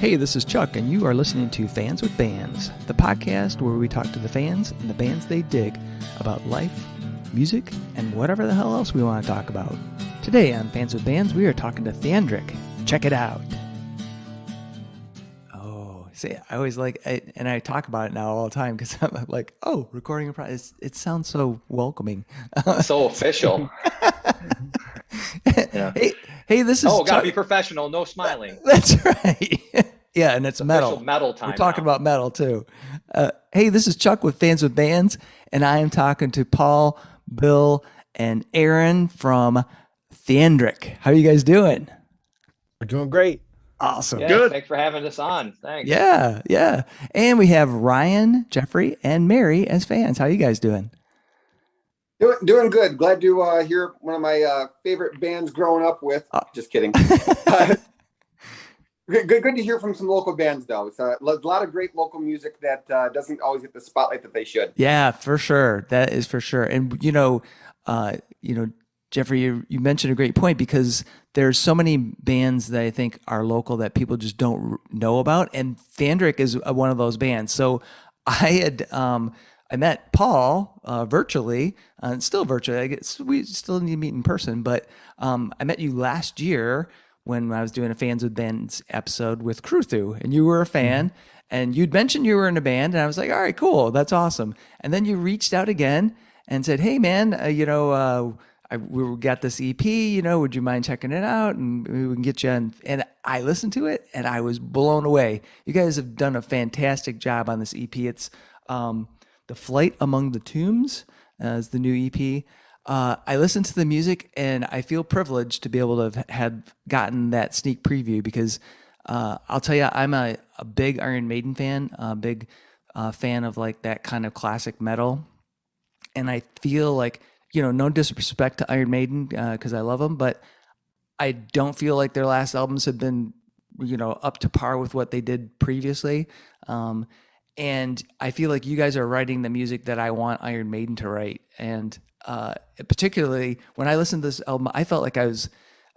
Hey, this is Chuck, and you are listening to Fans with Bands, the podcast where we talk to the fans and the bands they dig about life, music, and whatever the hell else we want to talk about. Today on Fans with Bands, we are talking to Theandric. Check it out. Oh, see, I always and I talk about it now all the time because I'm like, oh, recording a process. It sounds so welcoming. So official. Yeah. Hey, this is gotta be professional. No smiling. That's right. Yeah, and it's metal. Metal time. We're talking now. about metal too. Hey, this is Chuck with Fans with Bands, and I am talking to Paul, Bill, and Aaron from Theandric. How are you guys doing? We're doing great. Awesome. Yeah, good. Thanks for having us on. Thanks. Yeah. And we have Ryan, Jeffrey, and Mary as fans. How are you guys doing? Doing good. Glad to hear one of my favorite bands growing up with. Just kidding. Good to hear from some local bands, though. It's a lot of great local music that doesn't always get the spotlight that they should. Yeah, for sure. That is for sure. And Jeffrey, you mentioned a great point because there's so many bands that I think are local that people just don't know about, and Theandric is one of those bands. So I met Paul virtually, still virtually. I guess we still need to meet in person, but I met you last year when I was doing a Fans with Bands episode with Kruthu, and you were a fan, and you'd mentioned you were in a band, and I was like, all right, cool, that's awesome. And then you reached out again and said, hey, man, we got this EP, would you mind checking it out? And we can get you on. And I listened to it, and I was blown away. You guys have done a fantastic job on this EP. It's The Flight Among the Tombs is the new EP. I listened to the music, and I feel privileged to be able to have gotten that sneak preview because I'll tell you, I'm a big Iron Maiden fan, a big fan of like that kind of classic metal. And I feel like, no disrespect to Iron Maiden because I love them, but I don't feel like their last albums have been, up to par with what they did previously. And I feel like you guys are writing the music that I want Iron Maiden to write. And particularly when I listened to this album, I felt like I was,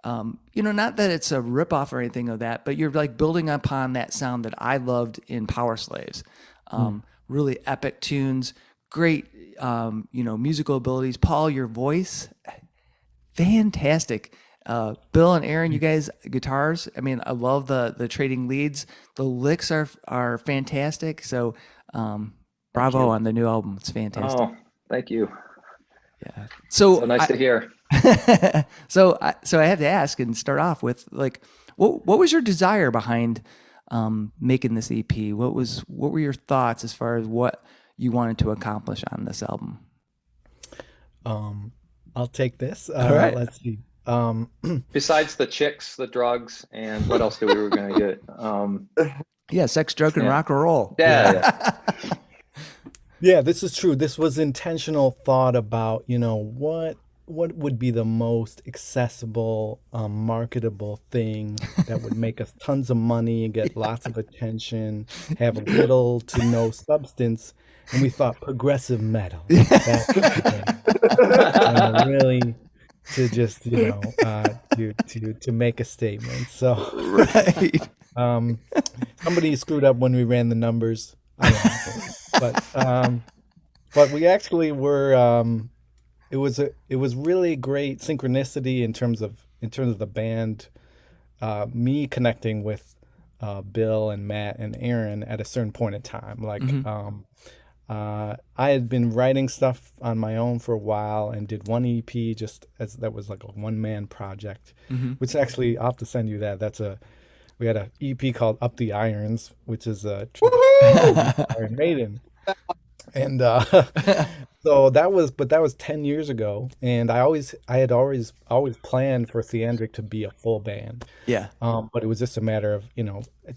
not that it's a ripoff or anything of that, but you're like building upon that sound that I loved in Power Slaves. Really epic tunes, great, musical abilities. Paul, your voice, fantastic. Bill and Aaron, you guys, guitars. I mean, I love the trading leads. The licks are fantastic. So, bravo on the new album. It's fantastic. Oh, thank you. Yeah. So nice to hear. So I have to ask and start off with what was your desire behind making this EP? What were your thoughts as far as what you wanted to accomplish on this album? I'll take this. All right. Let's see. Besides the chicks, the drugs, and what else we were going to get? Yeah, sex, drug, and rock and roll. Yeah. Yeah, this is true. This was intentional thought about, what would be the most accessible, marketable thing that would make us tons of money and get lots of attention, have little to no substance. And we thought progressive metal. That's the thing. Really to just, to make a statement. So Right. Somebody screwed up when we ran the numbers. I don't know. But we actually were it was really great synchronicity in terms of the band, me connecting with Bill and Matt and Aaron at a certain point in time. I had been writing stuff on my own for a while and did one EP just as that was like a one-man project, which actually I'll have to send you that. We had an EP called Up the Irons, which is a Iron Maiden. And so that was 10 years ago, and I had always planned for Theandric to be a full band. Yeah. But it was just a matter of,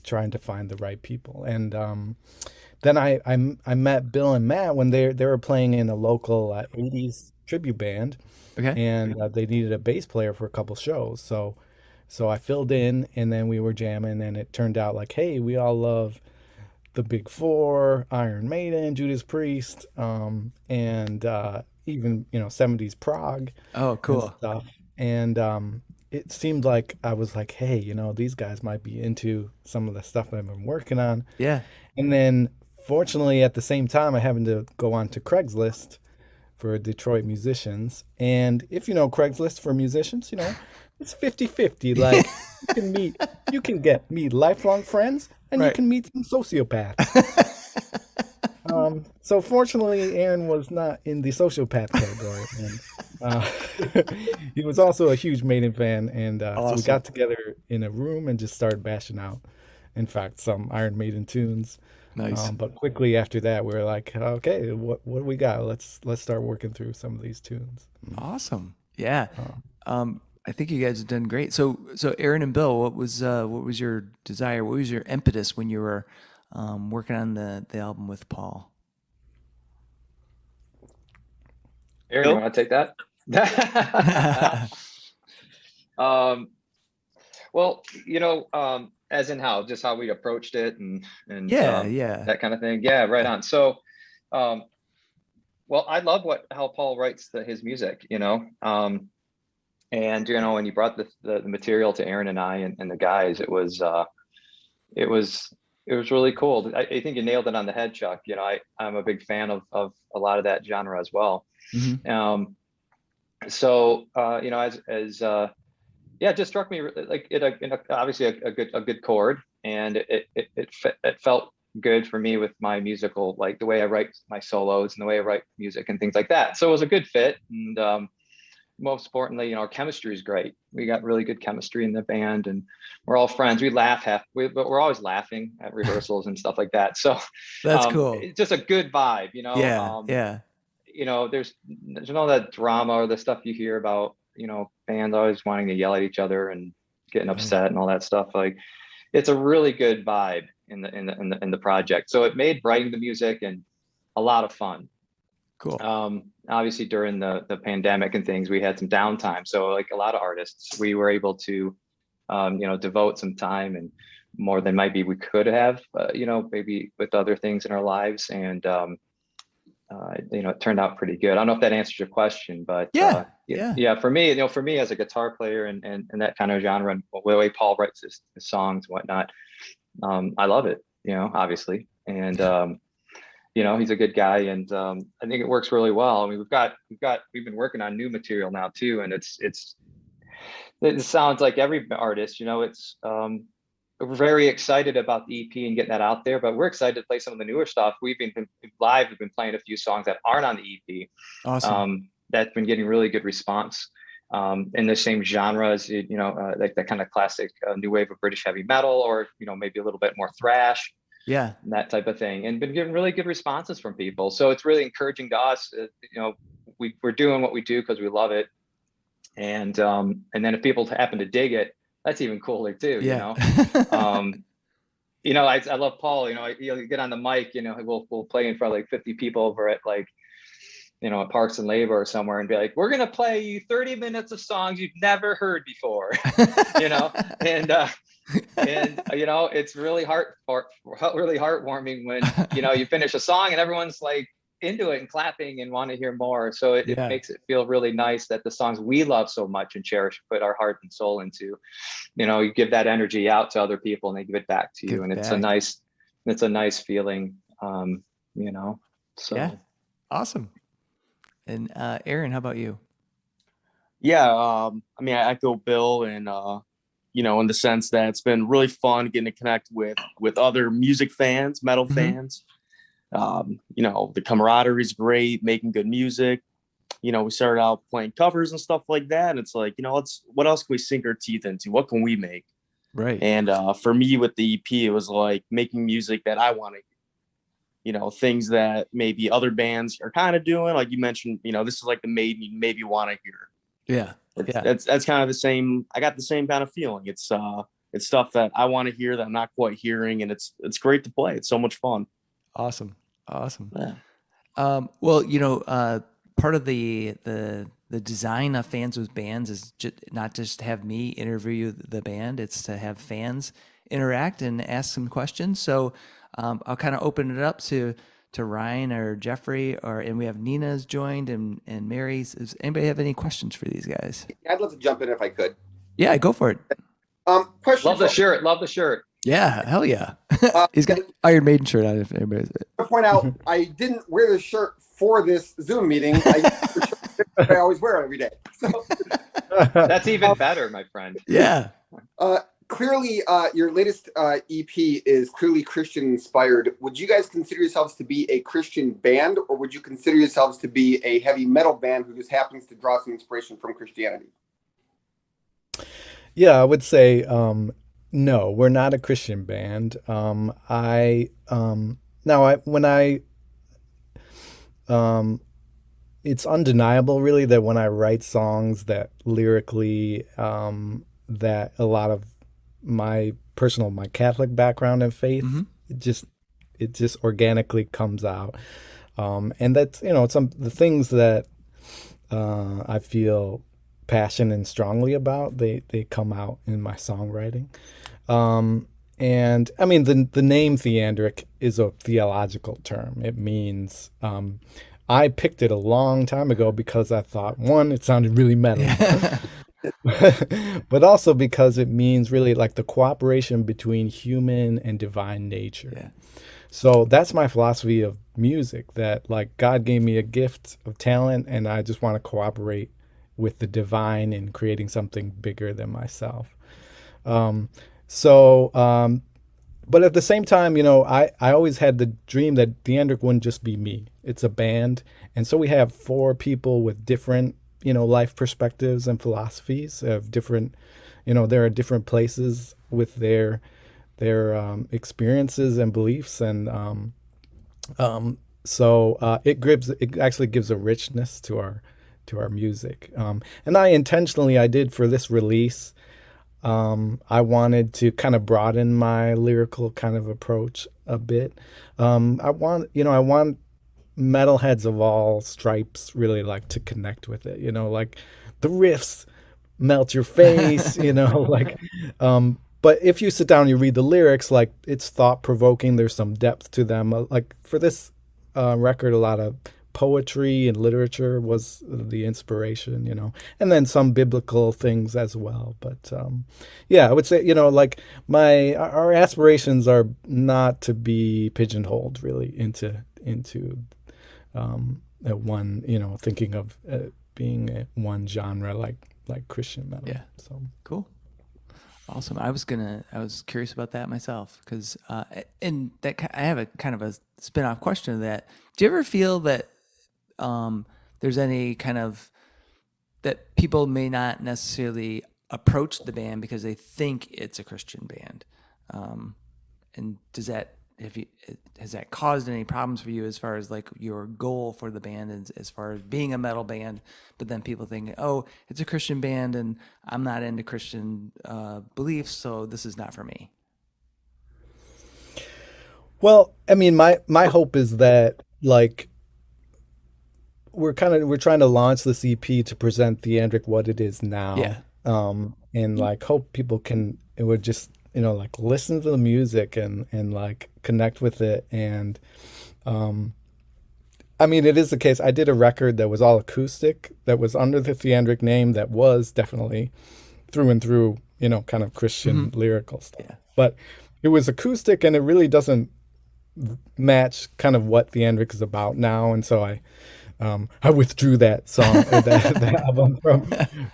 trying to find the right people. And then I met Bill and Matt when they were playing in a local 80s tribute band. Okay. And they needed a bass player for a couple shows. So I filled in, and then we were jamming, and it turned out like, hey, we all love the Big Four, Iron Maiden, Judas Priest, and even 70s prog. Oh, cool. And stuff. And it seemed like I was like, hey, these guys might be into some of the stuff that I've been working on. Yeah. And then fortunately at the same time I happened to go on to Craigslist for Detroit musicians. And if you know Craigslist for musicians, it's 50-50. Like you can meet lifelong friends and you Right. can meet some sociopaths. So fortunately, Aaron was not in the sociopath category, and he was also a huge Maiden fan, and so we Awesome. got together in a room and just started bashing out, in fact, some Iron Maiden tunes. Nice. But quickly after that, we were like, okay, what do we got? Let's start working through some of these tunes. Awesome. Yeah. Uh, I think you guys have done great. So Aaron and Bill, what was your desire? What was your impetus when you were working on the album with Paul? Aaron, you want to take that? Well, as in just how we approached it and Yeah. that kind of thing. Yeah, right on. So, well, I love how Paul writes his music, and when you brought the material to Aaron and I and the guys, it was really cool. I think you nailed it on the head, Chuck. I'm a big fan of a lot of that genre as well. Mm-hmm. So it just struck me like obviously a good chord, and it felt good for me with my musical, like the way I write my solos and the way I write music and things like that. So it was a good fit, and most importantly, our chemistry is great. We got really good chemistry in the band, and we're all friends. We laugh but we're always laughing at rehearsals and stuff like that. So That's cool. it's just a good vibe, Yeah. there's all that drama or the stuff you hear about, bands always wanting to yell at each other and getting upset and all that stuff. Like, it's a really good vibe in the project. So it made writing the music and a lot of fun. Cool. Obviously during the pandemic and things, we had some downtime. So like a lot of artists, we were able to, devote some time and more than maybe we could have, maybe with other things in our lives. And, it turned out pretty good. I don't know if that answers your question, but Yeah. For me as a guitar player and that kind of genre and the way Paul writes his songs and whatnot, I love it, obviously. And, he's a good guy, and I think it works really well. I mean, we've been working on new material now too, and it sounds like every artist, we're very excited about the EP and getting that out there, but we're excited to play some of the newer stuff. We've been playing a few songs that aren't on the EP. Awesome. That's been getting really good response. In the same genre as, like that kind of classic new wave of British heavy metal, or, maybe a little bit more thrash. Yeah. That type of thing, and been getting really good responses from people. So it's really encouraging to us. We're doing what we do because we love it, and then if people happen to dig it, that's even cooler too. Yeah. I love Paul. He'll get on the mic. We'll play in front of like 50 people over at like, at Parks and Labor or somewhere, and be like, we're gonna play you 30 minutes of songs you've never heard before. And it's really heartwarming when you finish a song and everyone's like into it and clapping and want to hear more. So it makes it feel really nice that the songs we love so much and cherish, put our heart and soul into, you give that energy out to other people and they give it back to you. And it's a nice feeling. So yeah. Awesome. And Aaron, how about you? Yeah, I I echo Bill, and in the sense that it's been really fun getting to connect with other music fans, metal fans. The camaraderie is great, making good music. We started out playing covers and stuff like that, and it's like, what else can we sink our teeth into? What can we make? Right. And for me with the EP, it was like making music that I want to hear. Things that maybe other bands are kind of doing, like you mentioned. This is like the Maiden you maybe want to hear. Yeah. That's kind of the same. I got the same kind of feeling. It's stuff that I want to hear that I'm not quite hearing, and it's great to play. It's so much fun. Awesome. Yeah. Well, part of the design of Fans with Bands is not just have me interview the band; it's to have fans interact and ask some questions. So I'll kind of open it up to Ryan or Jeffrey, and we have Nina's joined and Mary's. Does anybody have any questions for these guys? I'd love to jump in if I could. Yeah, go for it. Question. Love the shirt. Love the shirt. Yeah, hell yeah. He's got Iron Maiden shirt on. If anybody's To point out, I didn't wear the shirt for this Zoom meeting. I always wear it every day. So, That's even better, my friend. yeah. Clearly, your latest EP is clearly Christian inspired. Would you guys consider yourselves to be a Christian band, or would you consider yourselves to be a heavy metal band who just happens to draw some inspiration from Christianity? Yeah, I would say no, we're not a Christian band. It's undeniable really that when I write songs that lyrically that a lot of my Catholic background and faith it just organically comes out. And that's, some the things that I feel passion and strongly about, they come out in my songwriting. And I mean, the name Theandric is a theological term. It means, I picked it a long time ago because I thought, one, it sounded really metal, but also because it means really like the cooperation between human and divine nature. Yeah. So that's my philosophy of music, that like God gave me a gift of talent and I just want to cooperate with the divine in creating something bigger than myself. But at the same time, I always had the dream that Theandric wouldn't just be me. It's a band. And so we have 4 people with different, life perspectives and philosophies of different, they're at different places with their experiences and beliefs. And it actually gives a richness to our music. And I did for this release, I wanted to kind of broaden my lyrical kind of approach a bit. I want metalheads of all stripes really like to connect with it, like the riffs melt your face, but if you sit down and you read the lyrics, like it's thought provoking, there's some depth to them. Like for this record, a lot of poetry and literature was the inspiration, and then some biblical things as well. But I would say, like our aspirations are not to be pigeonholed really into one, thinking of being one genre like Christian metal. Yeah. So cool. Awesome. I was curious about that myself because, and that I have a kind of a spin-off question to that. Do you ever feel that there's any kind of that people may not necessarily approach the band because they think it's a Christian band, and has that caused any problems for you as far as like your goal for the band and as far as being a metal band, but then people think, oh, it's a Christian band and I'm not into Christian beliefs, so this is not for me? Well, I mean, my hope is that like we're trying to launch this EP to present Theandric what it is now. Yeah. And like hope people it would just, like listen to the music and like connect with it. And I mean, it is the case. I did a record that was all acoustic, that was under the Theandric name, that was definitely through and through, kind of Christian lyrical stuff. Yeah. But it was acoustic and it really doesn't match kind of what Theandric is about now. And so I withdrew that song, that album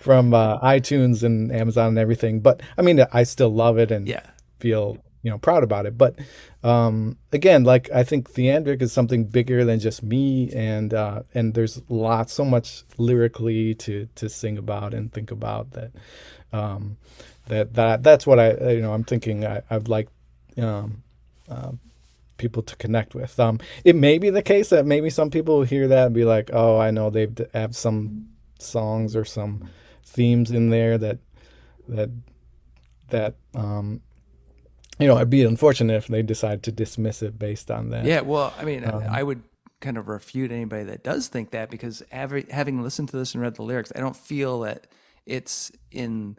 from iTunes and Amazon and everything. But I mean, I still love it and feel proud about it. But again, like I think Theandric is something bigger than just me, and there's so much lyrically to sing about and think about that's what I'm thinking. I'd like people to connect with. It may be the case that maybe some people hear that and be like, oh, I know they have some songs or some themes in there that I'd be unfortunate if they decide to dismiss it based on that. Yeah, well, I mean, I would kind of refute anybody that does think that, because having listened to this and read the lyrics, I don't feel that it's in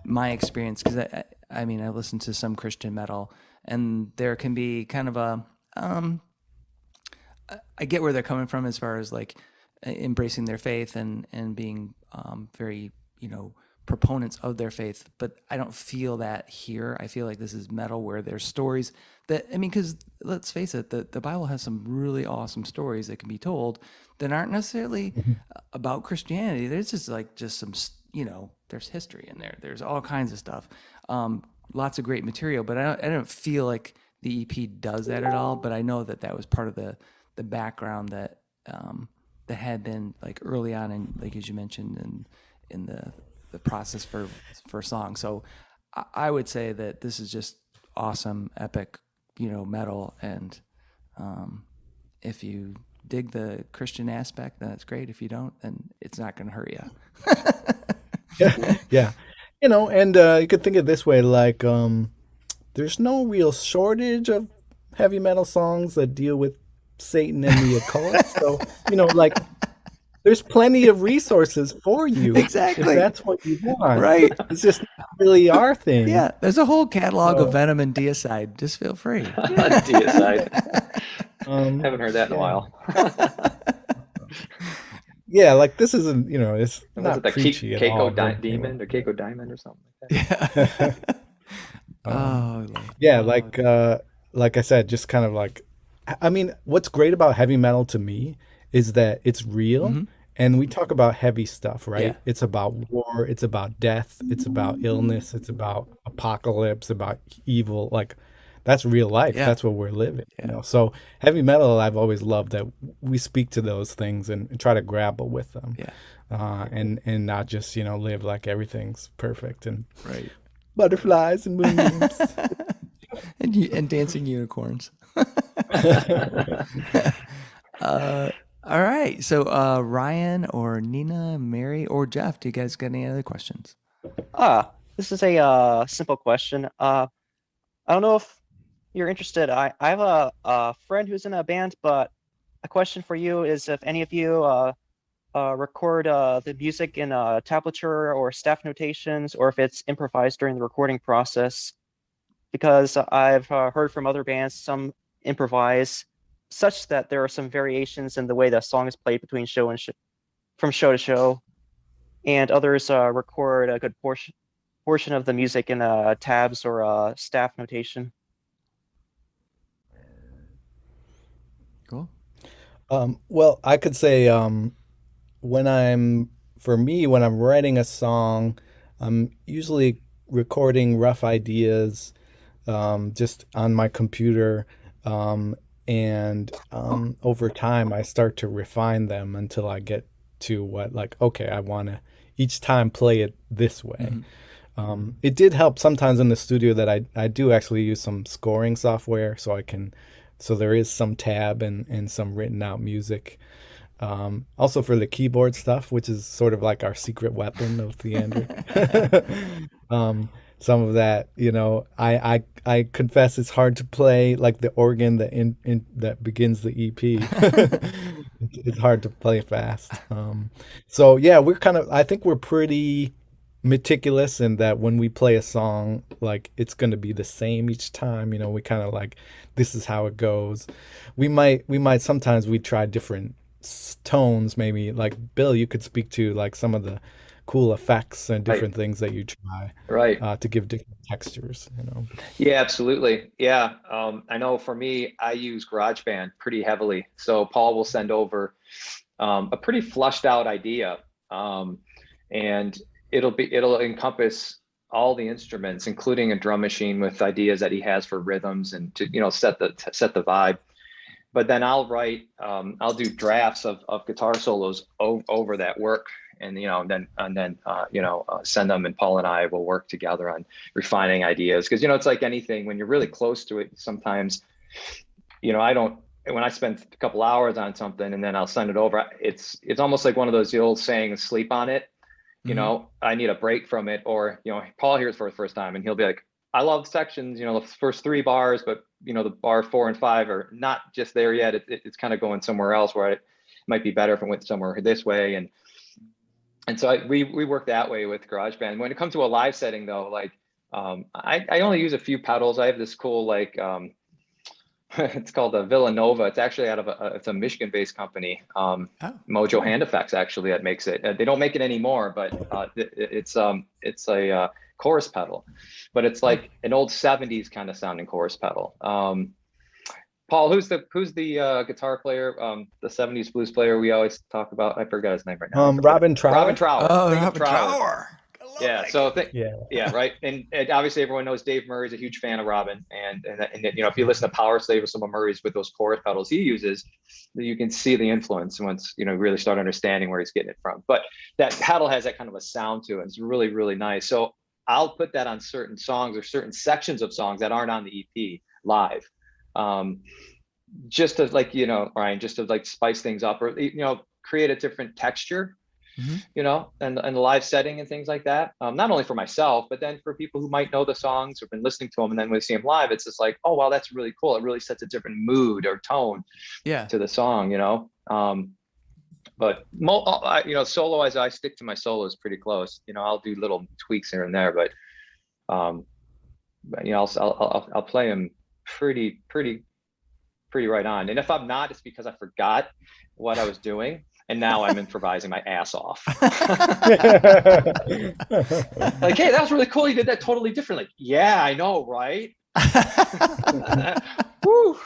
my experience, because I mean, I listened to some Christian metal, and there can be kind of a, I get where they're coming from as far as like embracing their faith and being very, proponents of their faith, but I don't feel that here. I feel like this is metal where there's stories that, I mean, because let's face it, the Bible has some really awesome stories that can be told that aren't necessarily about Christianity. There's just some, there's history in there. There's all kinds of stuff. Lots of great material, but I don't feel like the EP does that at all. But I know that was part of the background that had been like early on, and like as you mentioned, in the process for song. So I would say that this is just awesome, epic, metal. And if you dig the Christian aspect, then it's great. If you don't, then it's not going to hurt you. Yeah. And you could think of it this way, like there's no real shortage of heavy metal songs that deal with Satan and the occult. So, like there's plenty of resources for you. Exactly. If that's what you want. Right. It's just not really our thing. Yeah. There's a whole catalog of Venom and Deicide. Just feel free. Deicide. Haven't heard that in a while. Yeah, like this isn't, it's Was not it the preachy at all. Demon, the Keiko Diamond or something like that? Yeah. Like I said, just kind of like, I mean, what's great about heavy metal to me is that it's real, and we talk about heavy stuff, right? Yeah. It's about war, it's about death, it's about illness, it's about apocalypse, about evil. Like that's real life. Yeah. That's what we're living. So heavy metal, I've always loved that we speak to those things and try to grapple with them. Yeah. And not just live like everything's perfect and Right. butterflies and moonbeams. and dancing unicorns. All right. So Ryan or Nina, Mary or Geoff, do you guys got any other questions? This is a simple question. I don't know if you're interested. I have a friend who's in a band, but a question for you is if any of you record the music in tablature or staff notations, or if it's improvised during the recording process. Because I've heard from other bands, some improvise such that there are some variations in the way the song is played between from show to show, and others record a good portion of the music in tabs or staff notation. Cool. Well, I could say when I'm writing a song, I'm usually recording rough ideas just on my computer, and over time I start to refine them until I get to what, like, okay, I want to each time play it this way. It did help sometimes in the studio that I do actually use some scoring software, so there is some tab and some written out music. Also for the keyboard stuff, which is sort of like our secret weapon of Theandric. Some of that, I confess it's hard to play, like the organ that begins the EP. It's hard to play fast. So yeah, I think we're pretty meticulous in that when we play a song, like it's going to be the same each time. We kind of like, this is how it goes. We might sometimes we try different tones, maybe. Like Bill, you could speak to like some of the cool effects and different things that you try to give different textures. Yeah, absolutely. Yeah, I know for me, I use GarageBand pretty heavily. So Paul will send over a pretty flushed out idea, and it'll encompass all the instruments, including a drum machine with ideas that he has for rhythms and to set the vibe. But then I'll do drafts of guitar solos over that work, and then send them, and Paul and I will work together on refining ideas, because it's like anything, when you're really close to it, sometimes when I spend a couple hours on something and then I'll send it over, it's almost like one of those old sayings, sleep on it. I need a break from it. Or Paul hears for the first time and he'll be like, I love sections, the first 3 bars, but the bar 4 and 5 are not just there yet. It's kind of going somewhere else, where it might be better if it went somewhere this way. And so we work that way with GarageBand. When it comes to a live setting though, like I only use a few pedals. I have this cool It's called Villanova. It's actually out of it's a Michigan-based company. Mojo Hand Effects actually that makes it. They don't make it anymore, but it's a chorus pedal, but it's like an old 70s kind of sounding chorus pedal. Paul, who's the guitar player, the 70s blues player we always talk about? I forgot his name right now. Robin Trower. Robin Trower. Oh, Robin Trower. Yeah. So yeah, right. And obviously everyone knows Dave Murray's a huge fan of Robin. And you know, if you listen to Power Slave or some of Murray's with those chorus pedals he uses, you can see the influence once, you know, really start understanding where he's getting it from. But that pedal has that kind of a sound to it. It's really, really nice. So I'll put that on certain songs or certain sections of songs that aren't on the EP live. Just to, like, you know, Ryan, just to like spice things up, or, you know, create a different texture. You know, and the live setting and things like that. Not only for myself, but then for people who might know the songs or been listening to them, and then when they see them live, it's just like, oh wow, that's really cool. It really sets a different mood or tone to the song, you know. But you know, solo, as I stick to my solos pretty close. You know, I'll do little tweaks here and there, but you know, I'll play them pretty right on. And if I'm not, it's because I forgot what I was doing. And now I'm improvising my ass off. Like, hey, that was really cool. You did that totally differently. Yeah, I know, right? Woo.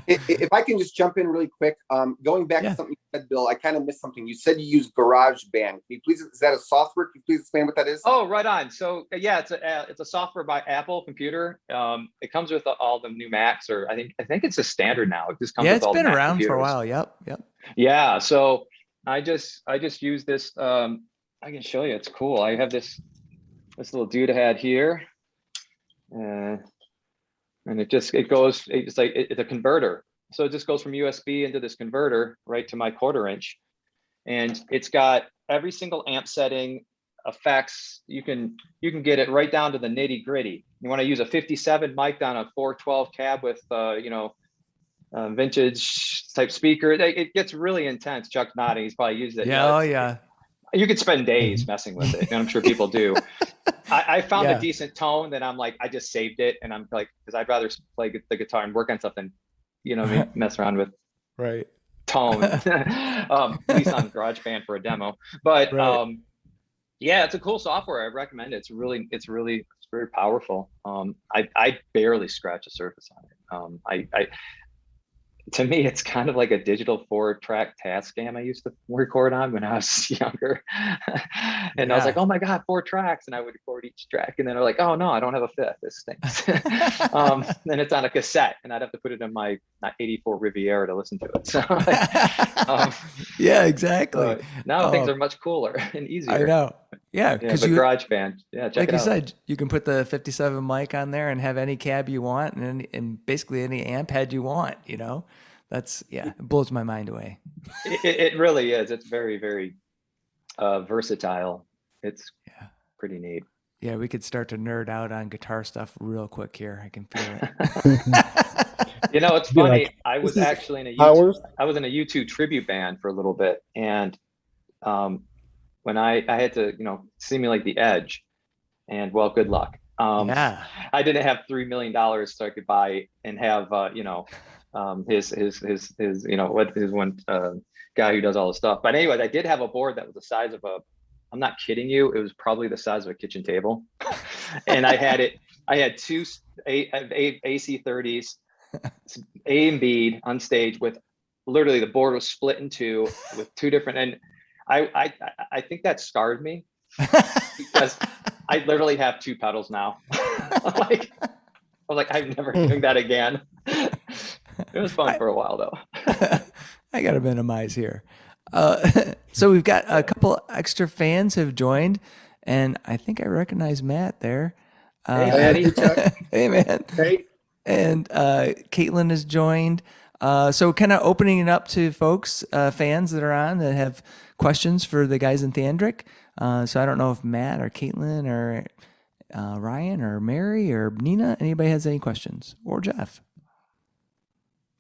If I can just jump in really quick, going back to something you said, Bill, I kind of missed something. You said you use GarageBand. Can you please, is that a software? Can you please explain what that is? Oh, right on. So yeah, it's a software by Apple computer. It comes with all the new Macs, or I think it's a standard now. It just comes with all the Mac been around computers. for a while. Yep. Yeah. So I just use this. I can show you. It's cool. I have this little dude I had here. And it's a converter. So it just goes from USB into this converter right to my 1/4 inch. And it's got every single amp setting, effects. You can get it right down to the nitty gritty. You want to use a 57 mic down a 412 cab with, you know, vintage type speaker. It gets really intense. Chuck's nodding. He's probably used it. Yeah. Yeah. You could spend days messing with it, and I'm sure people do. I found a decent tone that I'm like, I just saved it, and I'm like, because I'd rather play the guitar and work on something, you know, mess around with tone. At least on GarageBand for a demo. But yeah, it's a cool software. I recommend it. It's very powerful. I barely scratch the surface on it. To me, it's kind of like a digital 4-track Tascam I used to record on when I was younger. And I was like, oh my God, 4 tracks. And I would record each track. And then I'm like, oh no, I don't have a 5th. This stinks. Then it's on a cassette, and I'd have to put it in my 84 Riviera to listen to it. So, yeah, exactly. Now things are much cooler and easier. I know. Yeah, because GarageBand. Yeah, check like it out. you said, you can put the 57 mic on there and have any cab you want, and basically any amp head you want. You know, it blows my mind away. It really is. It's very, very versatile. It's pretty neat. Yeah, we could start to nerd out on guitar stuff real quick here. I can feel it. You know, it's funny. I was actually in a U2 tribute band for a little bit, and when I had to, you know, simulate the Edge, and well, good luck. I didn't have $3 million so I could buy and have, you know, his you know, what his one guy who does all the stuff. But anyways, I did have a board that was the size of I'm not kidding you, it was probably the size of a kitchen table. And I had two AC30s, A and B on stage, with literally the board was split in two with two different, and I think that scarred me because I literally have 2 pedals now. I was like, I'm never doing that again. It was fun for a while though. I gotta minimize here. So we've got a couple extra fans have joined, and I think I recognize Matt there. Hey, Chuck. Hey, man. Hey. And Caitlin has joined. So kind of opening it up to folks, fans that are on that have questions for the guys in Theandric. So I don't know if Matt or Caitlin or Ryan or Mary or Nina, anybody has any questions, or Geoff.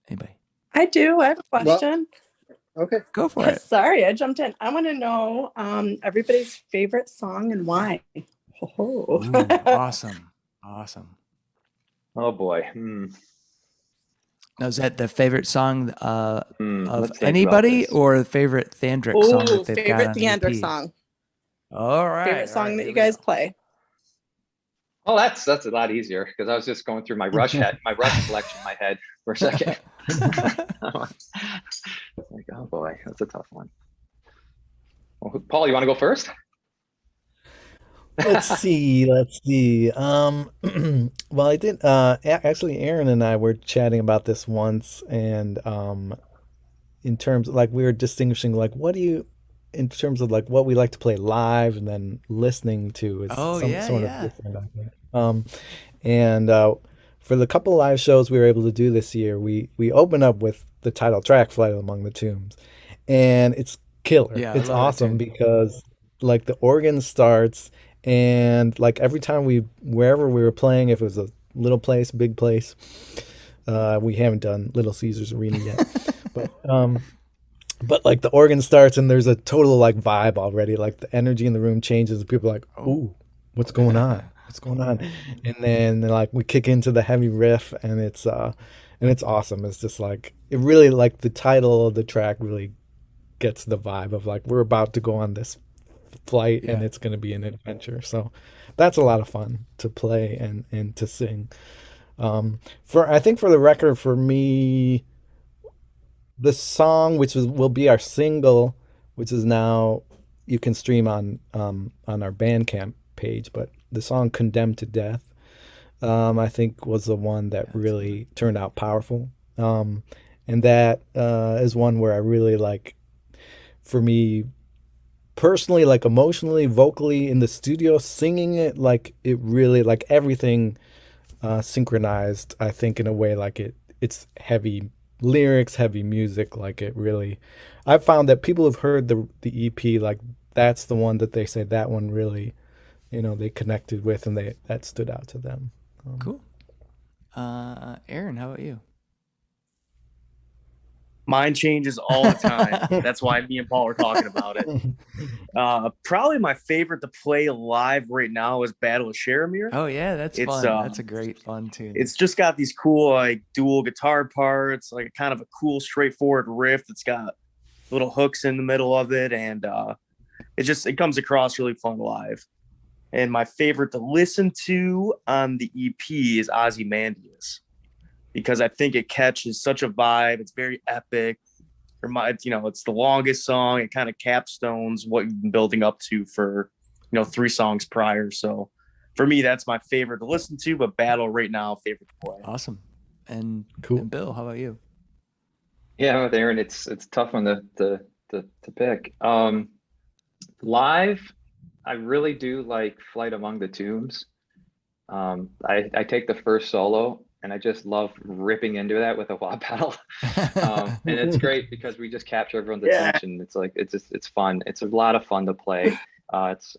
Anybody? I do. I have a question. Well, okay. Go for it. Sorry, I jumped in. I want to know everybody's favorite song and why. Ooh, awesome. Oh boy. Now, is that the favorite song of Let's think about anybody, this. or the favorite Theandric song Oh, that they've got favorite on the Theandric EP? song. All right. Favorite song that here you we guys go. play. Oh, that's a lot easier because I was just going through my Rush collection in my head for a second. Like, oh boy, that's a tough one. Well, Paul, you want to go first? Let's see. Let's see. Well, I did. Actually, Aaron and I were chatting about this once, and in terms of, like, we were distinguishing, like, what do you, in terms of like what we like to play live and then listening to is Oh, some yeah, sort of yeah. different, I think. And for the couple live shows we were able to do this year, we open up with the title track, "Flight Among the Tombs," and it's killer. Yeah, I It's love that awesome tune. because like the organ starts, and like every time wherever we were playing, if it was a little place, big place, we haven't done Little Caesars Arena yet, but like the organ starts and there's a total like vibe already. Like the energy in the room changes. And people are like, Oh. "Ooh, what's going on? What's going on?" And then like we kick into the heavy riff, and it's awesome. It's just like it really, like the title of the track really gets the vibe of like we're about to go on this flight and Yeah. it's going to be an adventure. So that's a lot of fun to play and to sing. For I think for the record, for me, the song which will be our single, which is now you can stream on our Bandcamp page, but the song "Condemned to Death," I think was the one that really turned out powerful. And that is one where I really like, for me personally, like emotionally, vocally in the studio, singing it, like it really, like everything synchronized, I think, in a way like it's heavy lyrics, heavy music, like it really. I've found that people have heard the EP, like that's the one that they say that one really, they connected with, and that stood out to them. Cool. Aaron, how about you? Mine changes all the time. That's why me and Paul are talking about it. Probably my favorite to play live right now is Battle of Sharamir. Oh yeah, that's It's fun. That's a great fun tune. It's just got these cool like dual guitar parts, like kind of a cool straightforward riff that's got little hooks in the middle of it, and it comes across really fun live. And my favorite to listen to on the EP is Ozymandias, because I think it catches such a vibe. It's very epic. It's the longest song. It kind of capstones what you've been building up to for, 3 songs prior. So for me, that's my favorite to listen to, but Battle right now, favorite to play. Awesome. And Cool. And Bill, how about you? Yeah, with Aaron, it's a tough one to pick. Live, I really do like "Flight Among the Tombs." I take the first solo, and I just love ripping into that with a wah pedal. And it's great because we just capture everyone's attention. It's like it's fun. It's a lot of fun to play. It's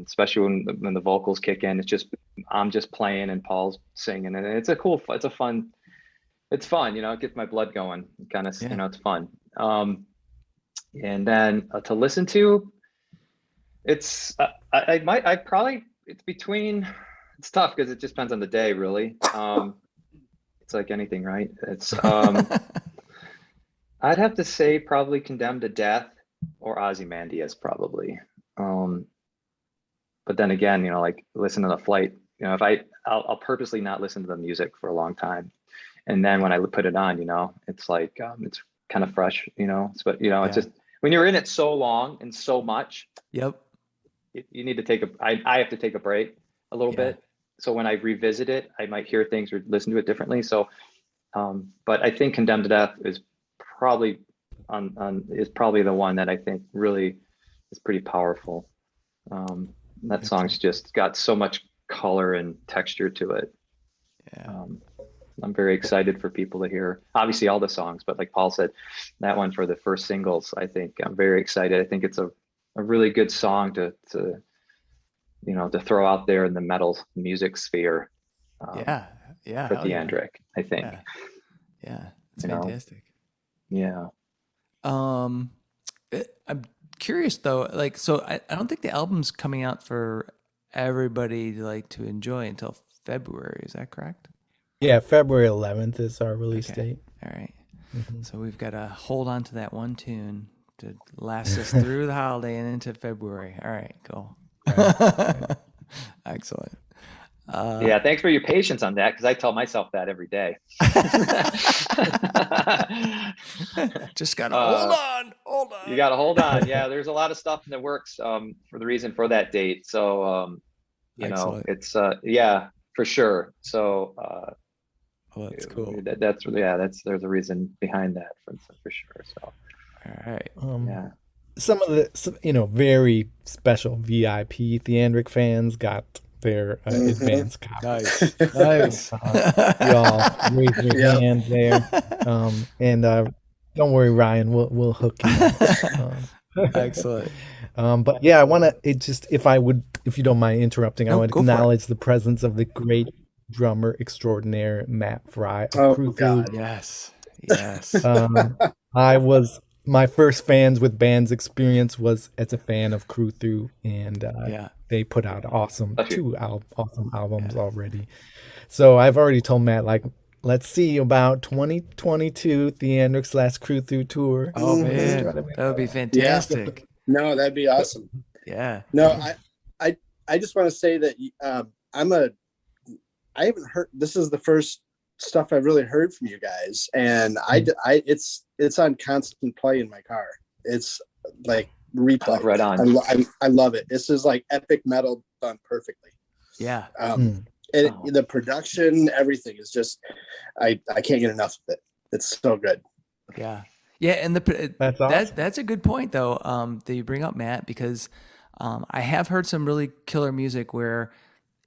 especially when the vocals kick in. I'm just playing and Paul's singing, and it's fun. It gets my blood going. Kind of, it's fun. And then to listen to, it's it's tough because it just depends on the day, really. It's like anything, right? It's I'd have to say probably "Condemned to Death" or Ozymandias, probably. But then again, like listen to the flight. If I'll purposely not listen to the music for a long time, and then when I put it on, it's like it's kind of fresh, But it's just when you're in it so long and so much. Yep. You need to I have to take a break a little bit. So when I revisit it, I might hear things or listen to it differently. So, but I think "Condemned to Death" is probably the one that I think really is pretty powerful. That song's just got so much color and texture to it. Yeah. I'm very excited for people to hear, obviously, all the songs, but like Paul said, that one for the first singles, I think I'm very excited. I think it's a really good song to throw out there in the metal music sphere. Yeah. For Theandric, I think. Yeah. It's fantastic. Yeah. I'm curious though, like, so I don't think the album's coming out for everybody to enjoy until February. Is that correct? Yeah, February 11th is our release Okay. date. All right. Mhm. So we've got to hold on to that one tune to last us through the holiday and into February. All right, cool. Right. Excellent. Yeah, thanks for your patience on that, because I tell myself that every day. Just gotta hold on. You got to hold on. Yeah, there's a lot of stuff in the works for the reason for that date. So, Excellent. it's yeah, for sure. So Oh, that's cool. there's a reason behind that for sure. So, All right. yeah. Some of the very special VIP Theandric fans got their advance copy. Nice. Y'all raise your Yeah. hand there. And don't worry, Ryan, we'll hook you up. Excellent. But yeah, I want to, if you don't mind interrupting, I No, want to go for it. acknowledge the presence of the great drummer extraordinaire, Matt Fry of Oh, Crew God. Yes. Yes. My first fans with bands experience was as a fan of Crew Through, and Yeah. they put out awesome albums Yeah. already. So I've already told Matt, like, let's see about 2022 Theandric / Crew Through tour. Oh Mhm. man, Try to that would be fantastic. No, that'd be awesome. Yeah. No, I just want to say that I haven't heard. This is the first stuff I've really heard from you guys, and it's on constant play in my car. It's like replay. Right on. I love it. This is like epic metal done perfectly. Yeah. And Oh. the production, everything is just, I can't get enough of it. It's so good. Yeah. Yeah. And That's awesome. that's a good point though. That you bring up, Matt, because I have heard some really killer music where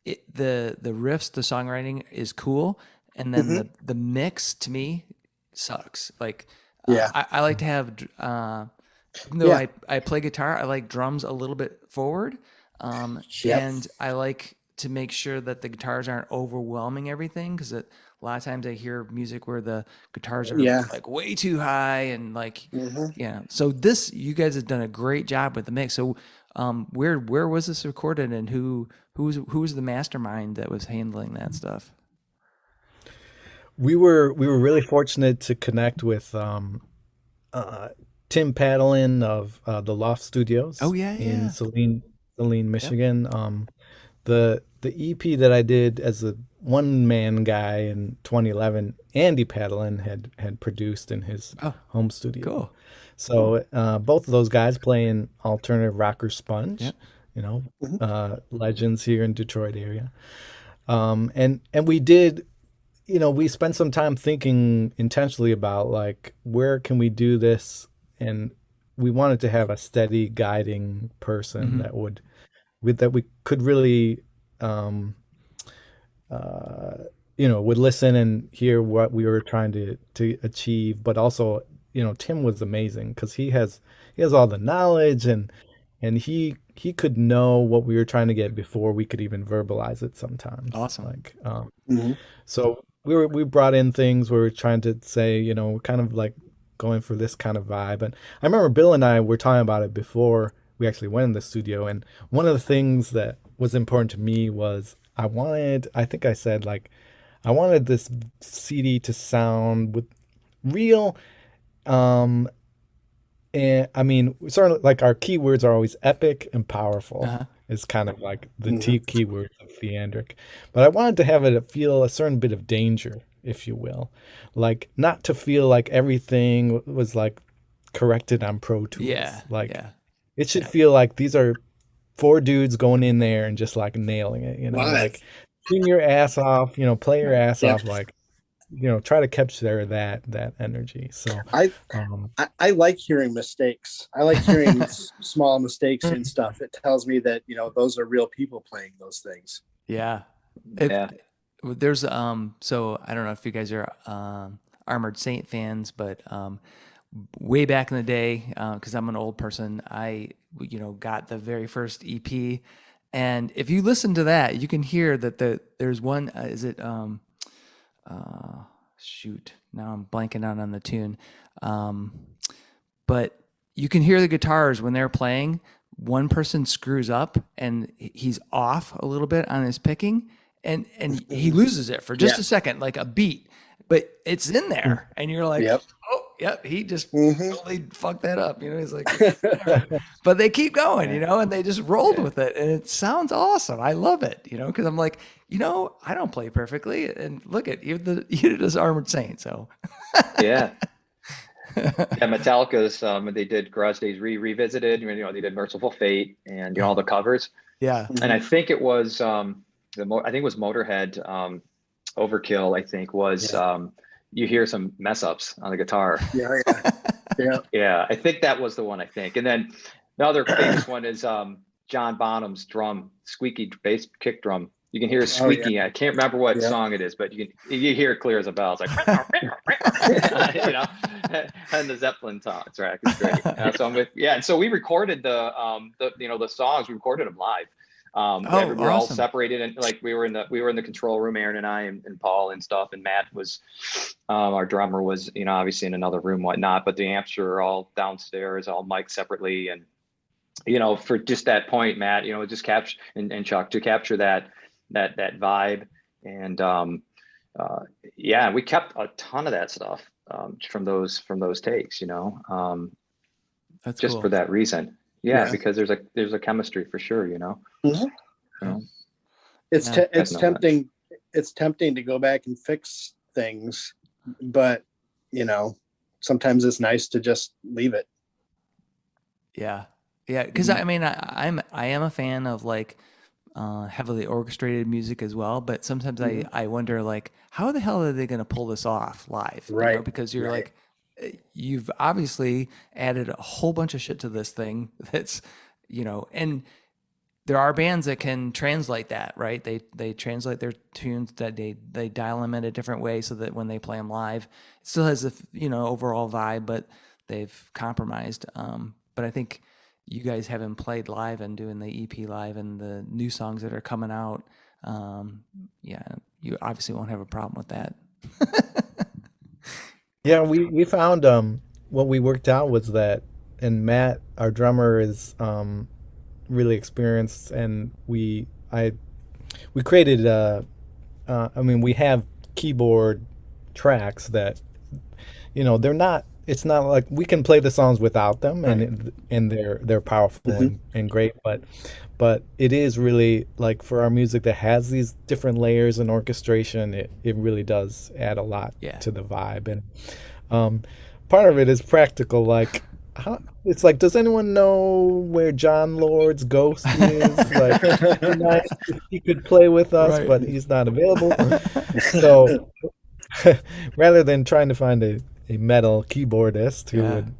the riffs, the songwriting is cool, and then the mix to me sucks. Like, Yeah. I like to have, even though Yeah. I play guitar, I like drums a little bit forward, Yep. and I like to make sure that the guitars aren't overwhelming everything, because a lot of times I hear music where the guitars are Yeah. like way too high and like Mhm. yeah. So you guys have done a great job with the mix. So where was this recorded, and who was the mastermind that was handling that stuff? We were really fortunate to connect with Tim Padalin of the Loft Studios. Oh, yeah, in yeah. Saline, Michigan. The EP that I did as a one man guy in 2011, Andy Padalin had produced in his home studio. Cool. So both of those guys play in alternative rocker Sponge, Yep. legends here in Detroit area. And we did, we spent some time thinking intentionally about like, where can we do this? And we wanted to have a steady guiding person that we could really, would listen and hear what we were trying to achieve. But also, Tim was amazing because he has all the knowledge and he could know what we were trying to get before we could even verbalize it sometimes. Awesome. Like, Mhm. so we brought in things where we're trying to say, kind of like going for this kind of vibe. And I remember Bill and I were talking about it before we actually went in the studio. And one of the things that was important to me was I wanted this CD to sound with real, and I mean, certainly like our keywords are always epic and powerful. Is kind of like the keywords of Theandric. But I wanted to have it feel a certain bit of danger, if you will. Like, not to feel like everything was like corrected on Pro Tools. Yeah. Like, yeah. it should feel like these are 4 dudes going in there and just like nailing it, Live. like sing your ass off, play your ass Yeah. off, like, try to capture that energy. So I like hearing mistakes. I like hearing small mistakes and stuff. It tells me that, those are real people playing those things. Yeah. Yeah. There's so I don't know if you guys are Armored Saint fans, but way back in the day, because I'm an old person, I got the very first EP, and if you listen to that, you can hear that there's one. Is it shoot? Now I'm blanking out on the tune, but you can hear the guitars when they're playing. One person screws up and he's off a little bit on his picking, and he loses it for just Yeah. a second, like a beat, but it's in there, and you're like, Yep. oh, yep, he just Mhm. totally fucked that up. You know, he's like, but they keep going, you know, and they just rolled with it, and it sounds awesome. I love it, you know, because I'm like, you know, I don't play perfectly, and look at you, you this Armored Saint, so Yeah. Yeah, Metallica's they did Garage Days Revisited, you know, they did Merciful Fate and, you know, all the covers. yeah, And I think it was I think it was Motorhead, Overkill, I think was you hear some mess ups on the guitar. Yeah. Yeah. Yeah, I think that was the one, I think. And then the other famous one is John Bonham's drum, squeaky bass kick drum. You can hear it squeaking. I can't remember what song it is, but you hear it clear as a bell. It's like, you know, and the Zeppelin track is great. So I'm with, and so we recorded the you know, the songs. We recorded them live. We were all awesome. separated, and like we were in the control room, Aaron and I, and Paul and stuff, and Matt was our drummer was, you know, obviously in another room, whatnot. But the amps are all downstairs, all mic'd separately, and you know, for just that point, Matt, you know, just capture and Chuck to capture that vibe, and we kept a ton of that stuff from those takes, you know, that's just cool. for that reason. Yeah, because there's a chemistry for sure, you know. Mhm. So, It's Yeah. it's Definitely. tempting. It's tempting to go back and fix things, but you know, sometimes it's nice to just leave it. Yeah, because I mean, I am a fan of like heavily orchestrated music as well, but sometimes I wonder like, how the hell are they going to pull this off live? You know, Right, because you're right. like, you've obviously added a whole bunch of shit to this thing that's, you know, and there are bands that can translate that, right? They translate their tunes, that they dial them in a different way so that when they play them live, it still has the, you know, overall vibe, but they've compromised. But I think you guys having played live and doing the EP live and the new songs that are coming out, you obviously won't have a problem with that. Yeah, we found what we worked out was that, and Matt, our drummer, is really experienced, and we created I mean, we have keyboard tracks that, you know, it's not like we can play the songs without them, and they're powerful and great, but it is really like for our music that has these different layers and orchestration, it really does add a lot to the vibe. And part of it is practical, like it's like, does anyone know where John Lord's ghost is? Like, it'd be nice if he could play with us, but he's not available. So rather than trying to find a metal keyboardist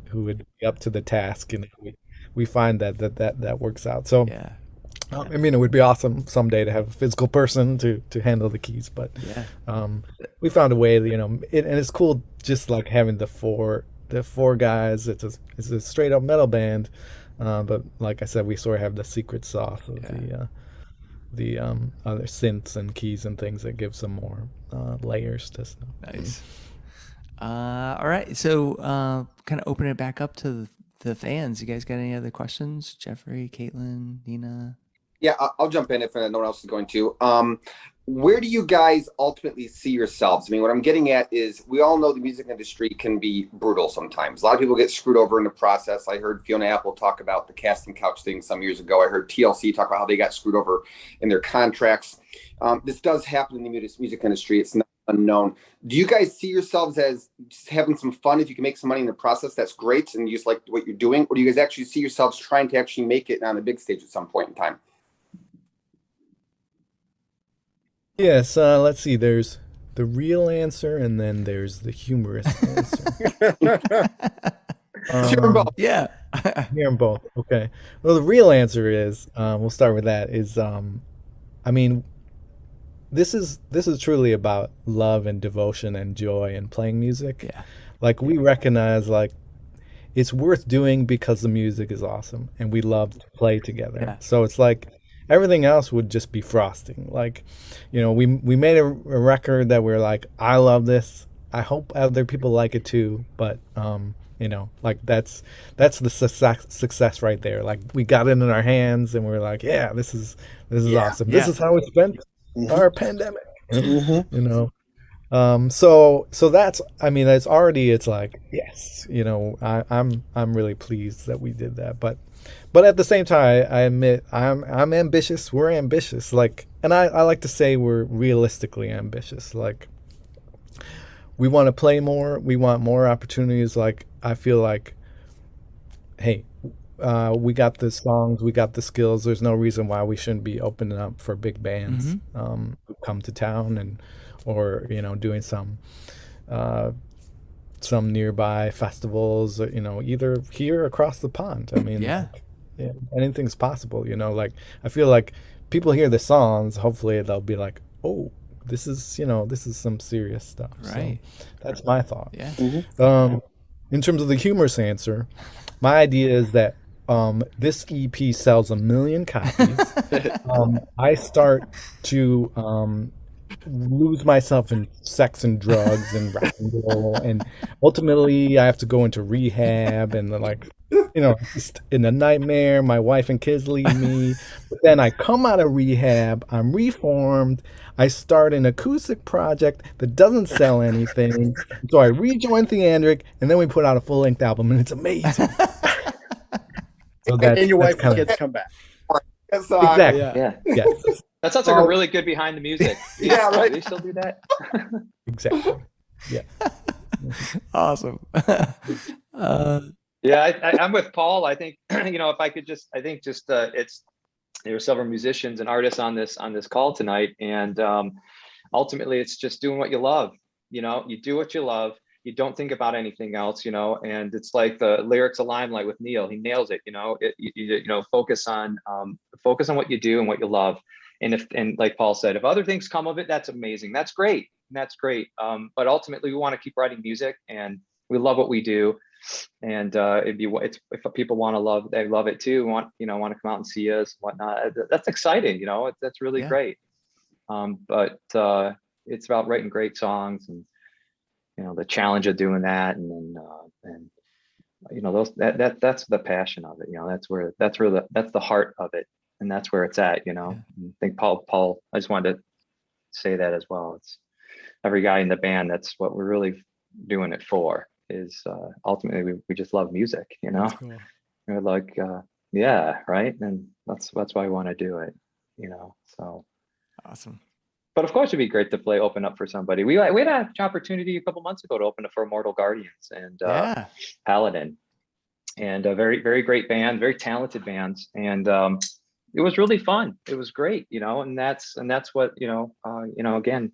who would be up to the task, and we find that works out. So I mean, it would be awesome someday to have a physical person to handle the keys, but we found a way, you know, and it's cool just like having the four guys. It's a straight up metal band, but like I said, we sort of have the secret sauce of the other synths and keys and things that give some more layers to stuff. Nice. All right, so kind of open it back up to the fans. You guys got any other questions? Jeffrey, Caitlin, Nina? Yeah, I'll jump in if no one else is going to. Where do you guys ultimately see yourselves? I mean, what I'm getting at is we all know the music industry can be brutal sometimes. A lot of people get screwed over in the process. I heard Fiona Apple talk about the casting couch thing some years ago. I heard TLC talk about how they got screwed over in their contracts. This does happen in the music industry. It's not unknown. Do you guys see yourselves as just having some fun? If you can make some money in the process, that's great, and you just like what you're doing? Or do you guys actually see yourselves trying to actually make it on the big stage at some point in time? Yes, let's see. There's the real answer, and then there's the humorous answer. Hear 'em both. Yeah. Hear 'em both. Okay. Well, the real answer is, we'll start with that. Is I mean, this is truly about love and devotion and joy and playing music. Yeah. Like, we recognize like it's worth doing because the music is awesome and we love to play together. Yeah. So it's like everything else would just be frosting. Like, you know, we made a record that we're like, I love this. I hope other people like it too. But you know, like that's the success right there. Like, we got it in our hands and we're like, yeah, this is awesome. This is how we spent our pandemic. Mhm. You know. So that's, I mean, it's like, yes, I'm really pleased that we did that. But at the same time, I admit I'm ambitious. We're ambitious. Like, and I like to say we're realistically ambitious. Like, we want to play more. We want more opportunities. Like, I feel like, hey, we got the songs, we got the skills. There's no reason why we shouldn't be opening up for big bands who come to town or doing some nearby festivals. Either here or across the pond. I mean, Yeah. yeah, anything's possible. Like I feel like people hear the songs. Hopefully, they'll be like, oh. This is some serious stuff. Right. So that's my thought. Yeah. In terms of the humorous answer, my idea is that this EP sells 1 million copies. I start to lose myself in sex and drugs and rock and roll, and ultimately I have to go into rehab and just in a nightmare. My wife and kids leave me, but then I come out of rehab. I'm reformed. I start an acoustic project that doesn't sell anything, so I rejoin Theandric, and then we put out a full-length album, and it's amazing. So And your wife and kinda- kids come back. exactly. Yeah. Yes, That sounds like a really good behind the music. Yeah, right. Do they still do that? exactly. Yeah. Awesome. Yeah, I'm with Paul. I think if I could just, there were several musicians and artists on this call tonight, and ultimately it's just doing what you love. You do what you love. You don't think about anything else. And it's like the lyrics of Limelight with Neil. He nails it. Focus on what you do and what you love. And like Paul said, if other things come of it, that's amazing. That's great. But ultimately, we want to keep writing music, and we love what we do. And if people want to love, they love it too. Want to come out and see us, whatnot. That's exciting. That's really great. But it's about writing great songs, and the challenge of doing that, and that's the passion of it. That's the heart of it, and that's where it's at. I think Paul. I just wanted to say that as well. It's every guy in the band. That's what we're really doing it for. Is ultimately we just love music. That's cool. We're like, yeah, right, and that's why we want to do it. So Awesome. But of course, it'd be great to open up for somebody. We had an opportunity a couple months ago to open up for Immortal Guardians and Paladin, and a very, very great band, very talented bands, and it was really fun. It was great, and that's what again,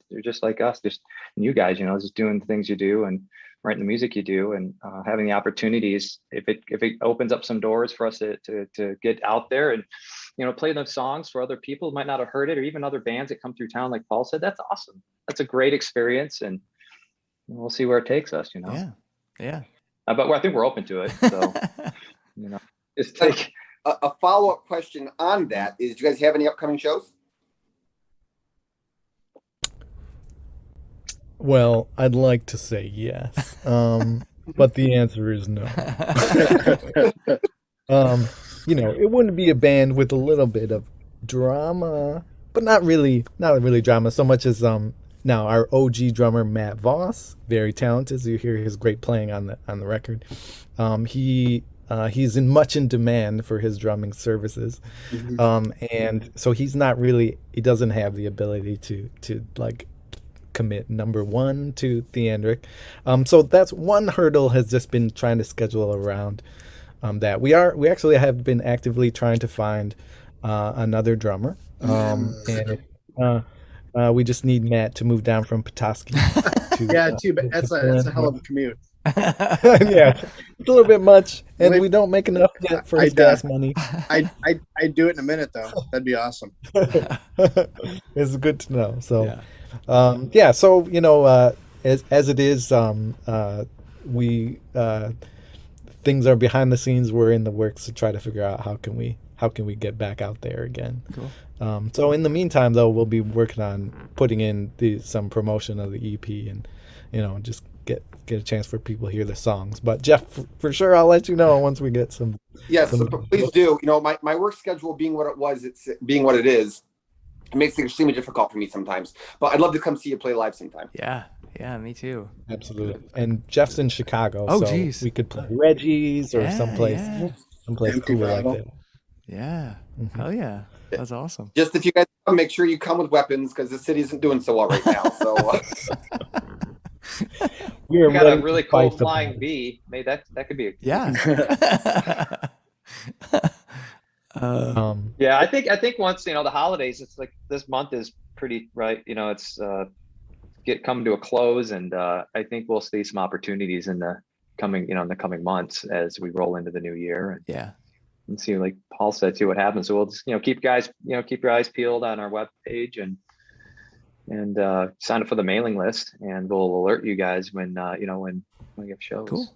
you're just like us, just you guys, just doing the things you do and writing the music you do, and having the opportunities. If it opens up some doors for us to get out there and play those songs for other people who might not have heard it, or even other bands that come through town, like Paul said, that's awesome. That's a great experience, and we'll see where it takes us. Yeah. But I think we're open to it. So just take a follow-up question on that is: do you guys have any upcoming shows? Well, I'd like to say yes, but the answer is no. It wouldn't be a band with a little bit of drama, but not really drama so much as now our OG drummer Matt Voss, very talented. So you hear his great playing on the record. He's much in demand for his drumming services, and so he doesn't have the ability to like commit number one to Theandric. So that's one hurdle, has just been trying to schedule around that. We actually have been actively trying to find another drummer, and we just need Matt to move down from Petoskey. Too bad. That's a hell of a commute. Yeah, it's a little bit much, and we don't make enough yet for his gas money. I'd do it in a minute though. That'd be awesome. It's good to know. So so as it is, we things are behind the scenes. We're in the works to try to figure out how can we get back out there again. Cool. So in the meantime, though, we'll be working on putting in some promotion of the EP, and just get a chance for people to hear the songs. But Geoff, for sure, I'll let you know once we get some. Yes, please do. My work schedule being what it is, It makes it extremely difficult for me sometimes. But I'd love to come see you play live sometime. Yeah, yeah, me too. Absolutely. And Jeff's in Chicago, Oh, so geez. we could play Reggie's or Yeah, someplace yeah. Empty cool like bottle. that. Yeah. Hell yeah. That's awesome. Just if you guys come, make sure you come with weapons because the city isn't doing so well right now. So We are We got ready a really to cool fight the flying battle. V. Maybe that could be. Yeah. Yeah, I think once the holidays, it's like this month is pretty right. It's coming to a close, and I think we'll see some opportunities in the coming months as we roll into the new year Yeah. and see, like Paul said, see what happens. So we'll just keep your eyes peeled on our webpage and sign up for the mailing list, and we'll alert you guys when we have shows. Cool.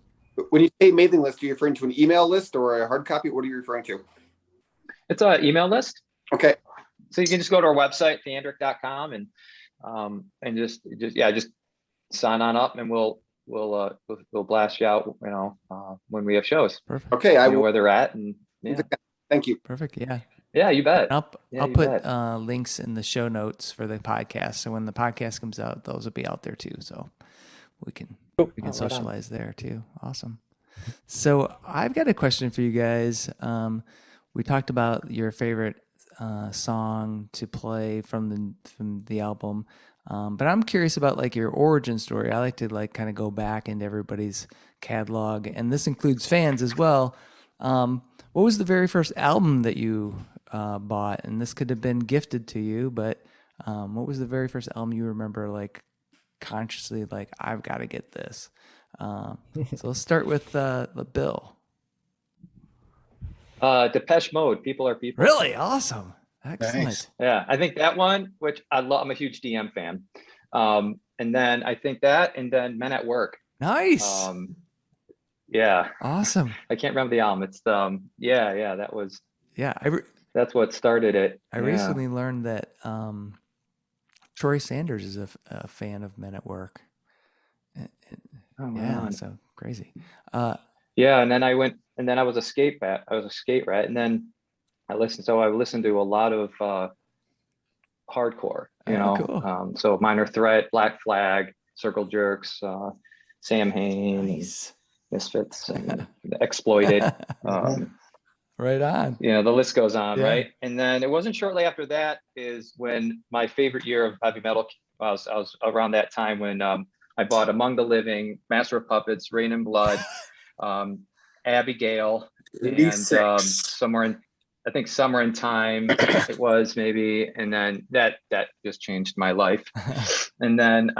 when you say mailing list, are you referring to an email list or a hard copy? What are you referring to? It's an email list. Okay. So you can just go to our website, theandric.com, and just sign on up, and we'll blast you out, when we have shows. Perfect. Okay. I know will. where they're at, and Thank you. Perfect. Yeah. yeah, you bet. I'll Yeah, you put bet. links in the show notes for the podcast. So when the podcast comes out, those will be out there too. So we can right on. socialize there too. Awesome. So I've got a question for you guys. We talked about your favorite song to play from the album, but I'm curious about like your origin story. I like to like kind of go back into everybody's catalog, and this includes fans as well. What was the very first album that you bought? And this could have been gifted to you, but what was the very first album you remember like consciously like, I've got to get this? So let's start with Bill. Depeche Mode, People Are People. Really? Awesome. Excellent. Nice. Yeah, I think that one, which I love. I'm a huge DM fan. And then I think that, and then Men at Work. Nice. Yeah, Awesome. I can't remember the album. It's that was. Yeah. That's what started it. I recently learned that Troy Sanders is a fan of Men at Work. Oh, Yeah, man. so crazy. Yeah, and then I was a skate rat. And then I listened to a lot of hardcore, Cool. so Minor Threat, Black Flag, Circle Jerks, Sam Hain, Nice. Misfits, and Exploited. Right on. The list goes on, Yeah. right? And then it wasn't shortly after that is when my favorite year of heavy metal. I was around that time when I bought Among the Living, Master of Puppets, Rain and Blood, Abigail, and 86. Summer in Time it was maybe, and then that just changed my life. And then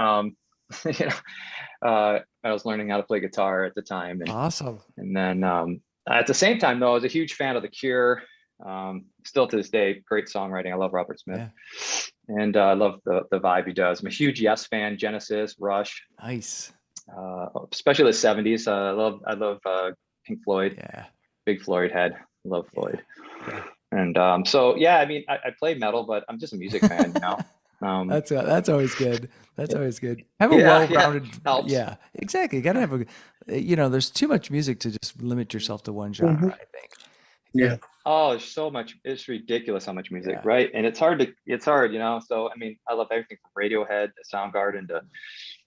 I was learning how to play guitar at the time, and Awesome. then at the same time though, I was a huge fan of The Cure. Still to this day, great songwriting. I love Robert Smith. Yeah. And I love the vibe he does. I'm a huge Yes fan, Genesis, Rush, Nice. especially the 70s. I love Pink Floyd. Yeah. Big Floyd head. Love Floyd. Yeah. And so yeah, I mean, I play metal, but I'm just a music fan, That's always good. That's always good. Have a Yeah, well-rounded. helps. Yeah, exactly. You got to have there's too much music to just limit yourself to one genre, I think. Yeah. Oh, there's so much. It's ridiculous how much music, Yeah. right? And it's hard. So I mean, I love everything from Radiohead to Soundgarden to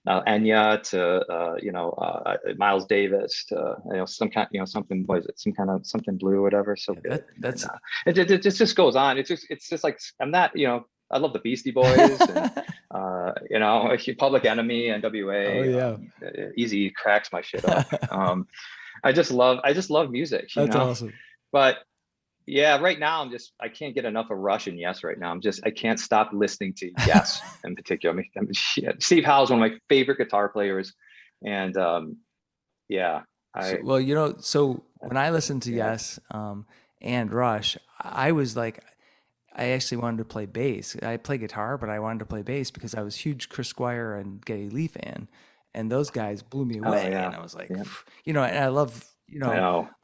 Enya to Miles Davis to some kind, something. What is it? Some kind of something blue, or whatever. So Yeah, good. that's It just goes on. It's just like I'm not. I love the Beastie Boys. And, Public Enemy, NWA. Oh, yeah. Easy cracks my shit up. I just love music. that's awesome. But yeah, right now I can't get enough of Rush and Yes right now. I can't stop listening to Yes in particular. Steve Howe is one of my favorite guitar players. And So when I listened to Yes and Rush, I was like, I actually wanted to play bass. I play guitar, but I wanted to play bass because I was a huge Chris Squire and Geddy Lee fan. And those guys blew me away. yeah. And I was like, and I love,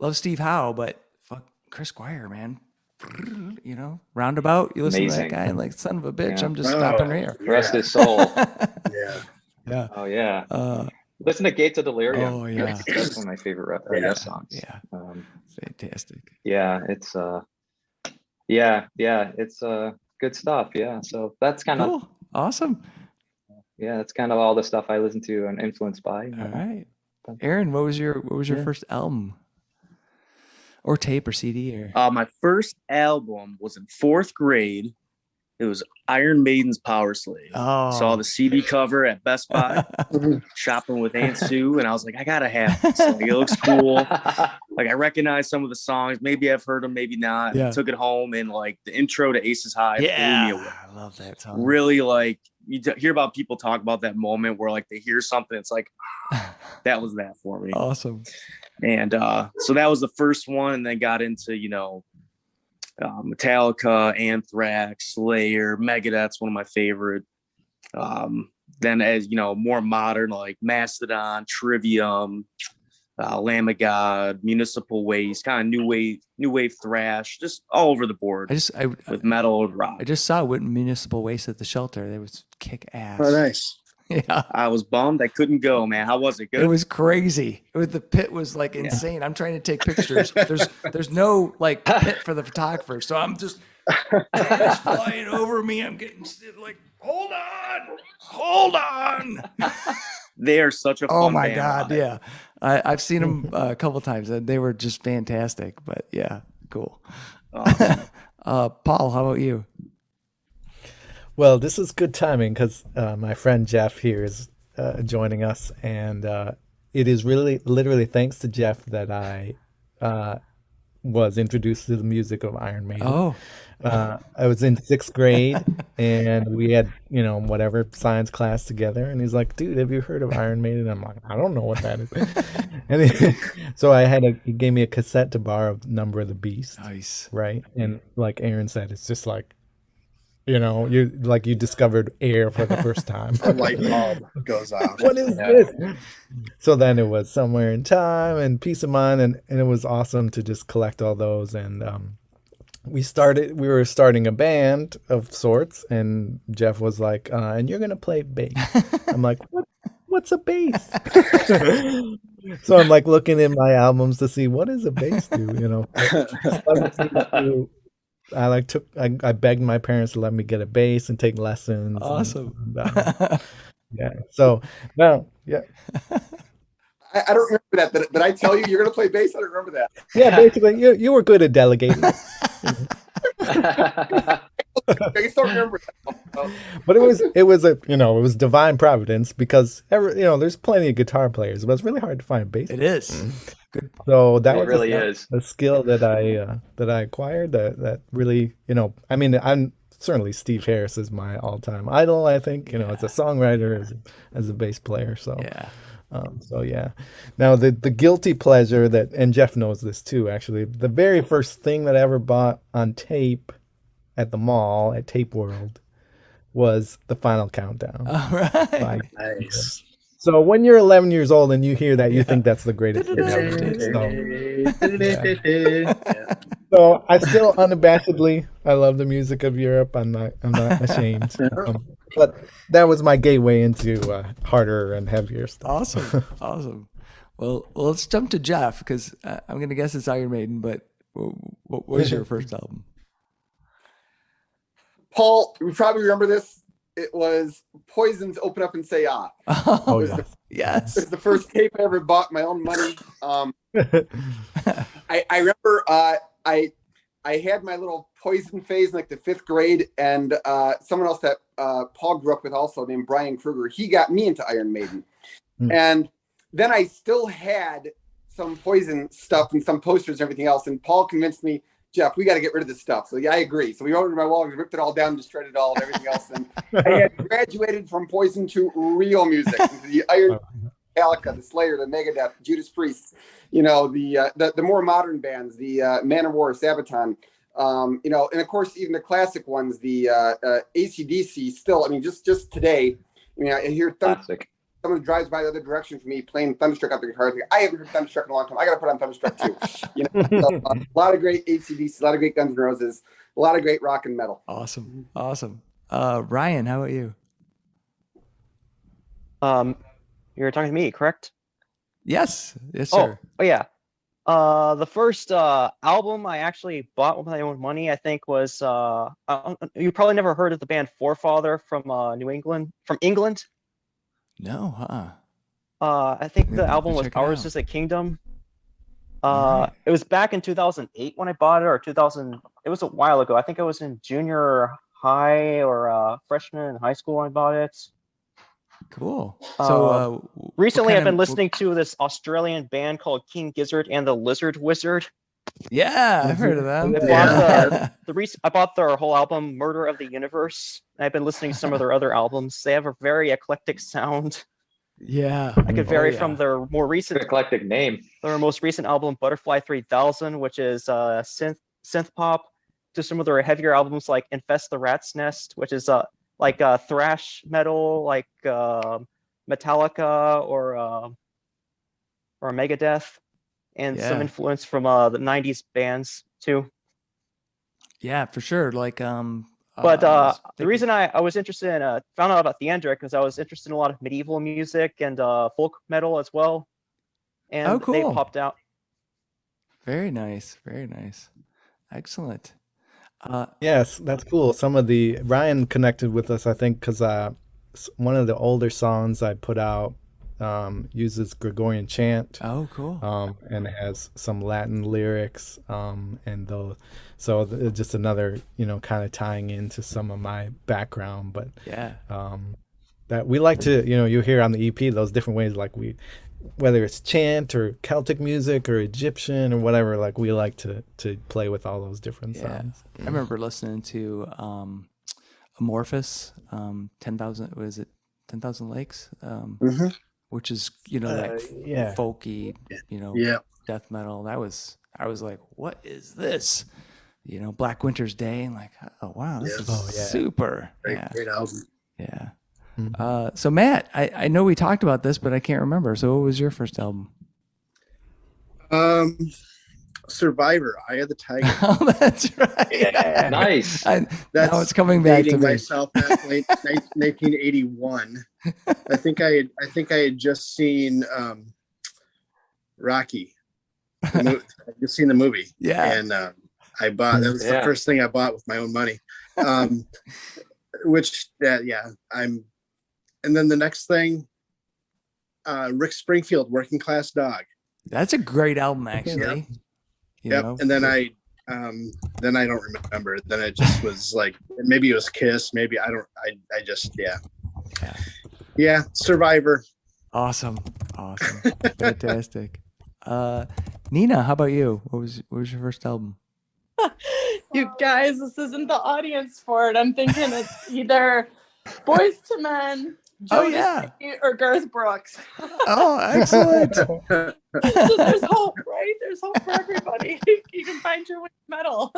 love Steve Howe, but fuck Chris Squire, man. Roundabout, you listen Amazing. to that guy and like, son of a bitch, Yeah. I'm just stopping here. Rest his soul. Yeah. Yeah. Oh yeah. Listen to Gates of Delirium. Oh, yeah. That's one of my favorite Yes songs. Yeah. Fantastic. Yeah, it's it's good stuff. Yeah. So that's kind of, Cool. Awesome. yeah, that's kind of all the stuff I listen to and influenced by. All right. Aaron, what was your first album or tape or CD or? My first album was in 4th grade. It was Iron Maiden's Power Slave. Oh. Saw the CD cover at Best Buy, shopping with Aunt Sue, and I was like, I gotta have this. Like, it looks cool. Like, I recognize some of the songs. Maybe I've heard them, maybe not. Yeah. Took it home, and like the intro to Aces High blew me away. I love that song. Really, like, you hear about people talk about that moment where like they hear something, it's like that was that for me. Awesome. And so that was the first one, and then got into, Metallica, Anthrax, Slayer, Megadeth's one of my favorite. Then, as you know, more modern, like Mastodon, Trivium, Lamb of God, Municipal Waste, kind of new wave thrash, just all over the board. With metal and rock. I just saw Municipal Waste at the shelter. They was kick ass. Oh, nice. Yeah. I was bummed I couldn't go, man. How was it? Good? It was crazy. The pit was like insane. Yeah. I'm trying to take pictures. There's no like pit for the photographer. So I'm just flying over me. I'm getting like, hold on. They are such a fun Oh my band. God. Yeah. I've seen them a couple times and they were just fantastic, but yeah, cool. Awesome. Paul, how about you? Well, this is good timing because my friend Geoff here is joining us, and it is really literally thanks to Geoff that I was introduced to the music of Iron Maiden. Oh, I was in 6th grade, and we had whatever science class together, and he's like, "Dude, have you heard of Iron Maiden?" I'm like, "I don't know what that is." And so he gave me a cassette to borrow of Number of the Beast. Nice, right? And like Aaron said, it's just like, you discovered air for the first time. A light bulb goes off. What is this? So then it was Somewhere in Time and Peace of Mind, and it was awesome to just collect all those. And we were starting a band of sorts, and Geoff was like, and you're gonna play bass. I'm like, what's a bass? So I'm like looking in my albums to see what does a bass do, I begged my parents to let me get a bass and take lessons. Awesome. Yeah. So now, yeah. I don't remember that. Did I tell you you're going to play bass? I don't remember that. Yeah, basically, you were good at delegating. I just don't remember that. But it was divine providence because there's plenty of guitar players, but it's really hard to find a bass. It is. Good. So that was really is a skill that I acquired that really, I'm certainly Steve Harris is my all-time idol. I think as a songwriter, as a bass player. So yeah. Now the guilty pleasure and Geoff knows this too. Actually, the very first thing that I ever bought on tape at the mall at Tape World was The Final Countdown. All right. Nice. So when you're 11 years old and you hear that, you think that's the greatest thing ever. So I still unabashedly, I love the music of Europe. I'm not ashamed. But that was my gateway into harder and heavier stuff. Awesome. Well, let's jump to Geoff because I'm gonna guess it's Iron Maiden. But what was your first album? Paul, you probably remember this. It was Poison's "Open Up and Say Ah." Oh, yes. It was the first tape I ever bought, my own money. I remember I had my little Poison phase in like the 5th grade, and someone else that Paul grew up with also named Brian Kruger, he got me into Iron Maiden. And then I still had some Poison stuff and some posters and everything else, and Paul convinced me, Geoff, we got to get rid of this stuff. So yeah, I agree. So we went to my wall and ripped it all down, destroyed it all and everything else. And I had graduated from Poison to real music, the Iron, Metallica, the Slayer, the Megadeth, Judas Priest, the more modern bands, the Manowar, Sabaton, and of course even the classic ones, the AC/DC. Still, just today, I hear classic. Someone drives by the other direction from me playing Thunderstruck out the guitar. I haven't heard Thunderstruck in a long time. I got to put on Thunderstruck too. So, a lot of great AC/DC, a lot of great Guns N' Roses, a lot of great rock and metal. Awesome. Ryan, how about you? You're talking to me, correct? Yes, sir. Oh yeah. The first album I actually bought with my own money, I think, was you probably never heard of the band Forefather from England. No, huh? I think Maybe the I'll have to album was check it Ours out. is a Kingdom. All right. It was back in 2008 when I bought it, or 2000. It was a while ago. I think I was in junior high or freshman in high school when I bought it. Cool. So Recently, I've been listening to this Australian band called King Gizzard and the Lizard Wizard. Yeah, I've heard of them. I bought their whole album, Murder of the Universe. I've been listening to some of their other albums. They have a very eclectic sound. Yeah, I could vary from their more recent eclectic name. Their most recent album, Butterfly 3000, which is synth pop, to some of their heavier albums like Infest the Rat's Nest, which is like thrash metal, like Metallica or Megadeth, and some influence from the 90s bands too. Yeah, for sure. Like but the reason I was interested in found out about Theandric because I was interested in a lot of medieval music and folk metal as well, and cool. they popped out. Very nice, excellent. Yes, that's cool. Ryan connected with us, I think, because one of the older songs I put out uses Gregorian chant. Oh, cool. And it has some Latin lyrics, so it's just another, kind of tying into some of my background. But that we like to, you hear on the EP those different ways, like whether it's chant or Celtic music or Egyptian or whatever, like we like to play with all those different sounds. I remember listening to Amorphous, 10,000, was it 10,000 Lakes? Which is, folky, death metal. I was like, what is this? Black Winter's Day, and like, oh wow, this is super. Great album. Yeah. So Matt, I know we talked about this, but I can't remember. So what was your first album? Survivor, Eye of the Tiger. Oh, that's right. Yeah, nice. Now it's coming back to me. Myself back late 1981. I think I had just seen Rocky. I've just seen the movie. Yeah. And I bought that was the first thing I bought with my own money. And then the next thing, Rick Springfield, Working Class Dog. That's a great album, actually. Yep. And then I don't remember. Then it just was like, maybe it was Kiss. Maybe I just Survivor. Awesome. Fantastic. Nina, how about you? What was your first album? You guys, this isn't the audience for it. I'm thinking it's either Boys to Men, Jodeci, or Garth Brooks. Oh, excellent. So there's hope, right? There's hope for everybody. You can find your way to metal.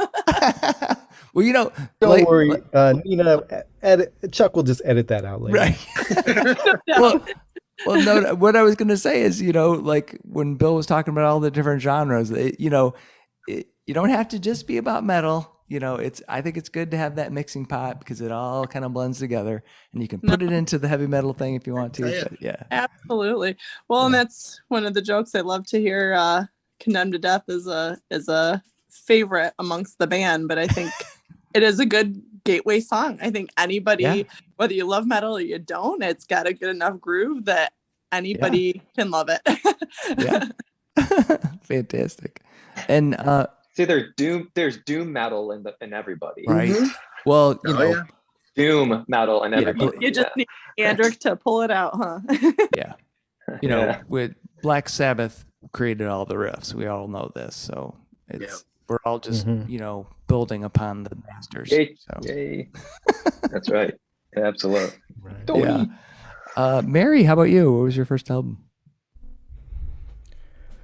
Well, don't worry, Nina. Chuck will just edit that out later. Right. Well, no. What I was going to say is, like when Bill was talking about all the different genres, you don't have to just be about metal. I think it's good to have that mixing pot because it all kind of blends together, and you can put it into the heavy metal thing if you want to. But Absolutely. Well, and that's one of the jokes I love to hear. Condemned to Death is a favorite amongst the band, but I think it is a good gateway song. I think anybody, whether you love metal or you don't, it's got a good enough groove that anybody can love it. Fantastic. And see, there's doom metal in everybody, right? Mm-hmm. Well, doom metal in everybody. You just need Theandric to pull it out, huh? With Black Sabbath created all the riffs. We all know this, so we're all just building upon the masters. Yay. That's right. Yeah, absolutely. Right. Yeah. Mary, how about you? What was your first album?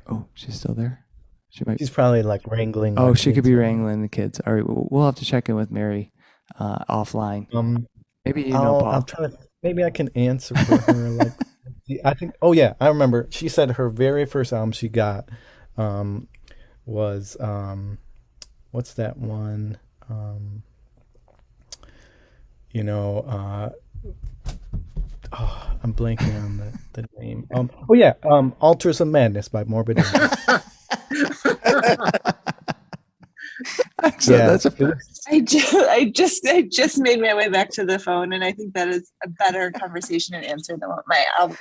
Oh, she's still there. She's probably like wrangling. Oh, she could be wrangling the kids. All right, we'll have to check in with Mary offline. Maybe Paul. I'm trying to. Maybe I can answer for her. Like, I think. Oh yeah, I remember. She said her very first album she got was what's that one? I'm blanking on the name. Altars of Madness by Morbid Angel. Excellent. Yeah, That's a it was- I just made my way back to the phone, and I think that is a better conversation and answer than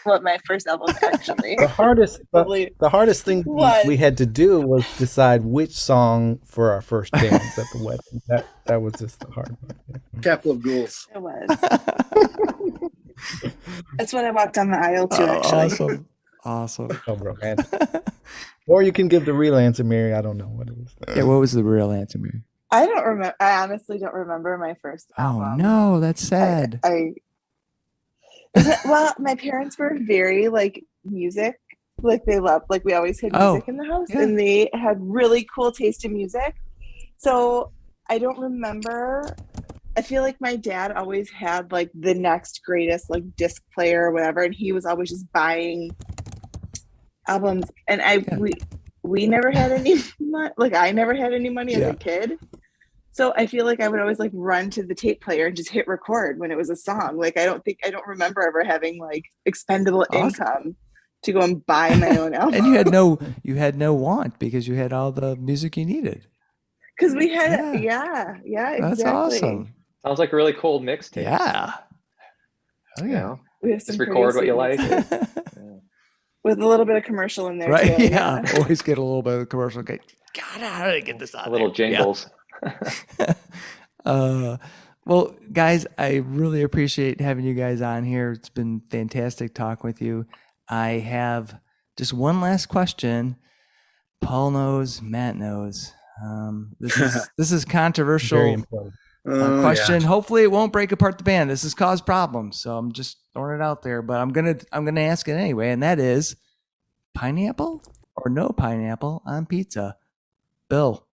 what my first album actually the hardest. probably The hardest thing was. we had to do was decide which song for our first dance at the wedding. That was just the hard part. Chapel of Ghouls. It was. That's what I walked down the aisle to, actually. Awesome. Oh, romantic. Or you can give the real answer, Mary. I don't know what it was. Yeah, what was the real answer, Mary? I don't remember. I honestly don't remember my first Oh album. no, that's sad. Well, my parents were very like music. Like they loved, like we always had music in the house, yeah. and they had really cool taste in music. So I don't remember. I feel like my dad always had like the next greatest like disc player or whatever, and he was always just buying albums. And we never had any money. Like I never had any money as a kid. So I feel like I would always like run to the tape player and just hit record when it was a song. Like I don't remember ever having like expendable income to go and buy my own album. And you had no want because you had all the music you needed. Because we had exactly. That's awesome. Sounds like a really cool mixtape. Yeah. Oh You yeah. know, We have some just record what you like. pretty with a little bit of commercial in there. Right. Too, Yeah. Always get a little bit of commercial. Okay. God, how did I get this out? Little jingles. Well, guys, I really appreciate having you guys on here. It's been fantastic talking with you. I have just one last question. Paul knows, Matt knows. This is controversial. Very important. Question. Hopefully, it won't break apart the band. This has caused problems, so I'm just throwing it out there. But I'm gonna ask it anyway, and that is, pineapple or no pineapple on pizza? Bill.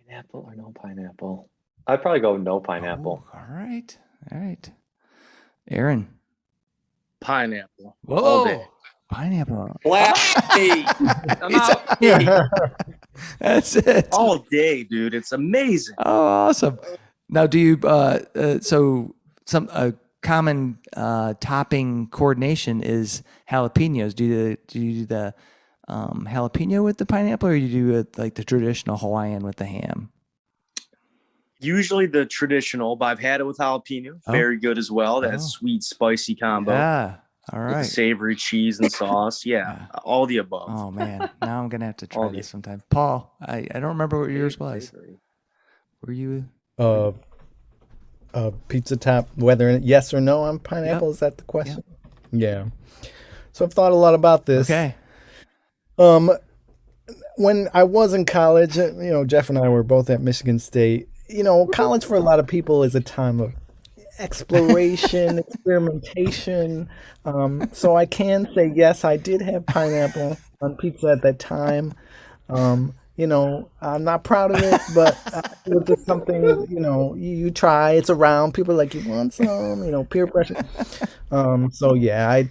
Pineapple or no pineapple? I'd probably go no pineapple. Oh, all right. Aaron. Pineapple. Whoa. All day. Pineapple. Hey, I'm out. Hey, That's it. all day, dude. It's amazing. Oh, awesome. Now, do you so some common topping coordination is jalapenos. Do you do the jalapeno with the pineapple, or you do it like the traditional Hawaiian with the ham? Usually the traditional, but I've had it with jalapeno. Oh. Very good as well. That sweet, spicy combo. Yeah. All With the right. savory cheese and sauce. Yeah. All the above. Oh man, now I'm gonna have to try All this the- sometime. Paul, I don't remember what yours was. Were you? Pizza top, whether yes or no on pineapple. Yep. Is that the question? Yeah. So I've thought a lot about this. Okay. When I was in college, Geoff and I were both at Michigan State. College for a lot of people is a time of exploration, experimentation. So I can say yes, I did have pineapple on pizza at that time. I'm not proud of it, but it was just something, you try. It's around. People are like, you want some, peer pressure. So yeah, I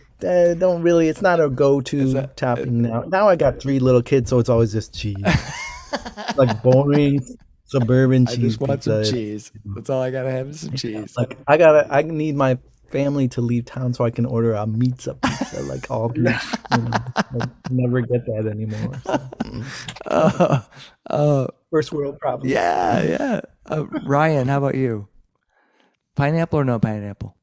don't really, it's not a go-to topping now. Now I got 3 little kids, so it's always just cheese. Like boring suburban cheese. I just want some pizza. cheese. That's all I gotta have is some cheese. Like I need my family to leave town so I can order a pizza, like all beef. I never get that anymore. So. First world problem. Yeah. Ryan, how about you? Pineapple or no pineapple?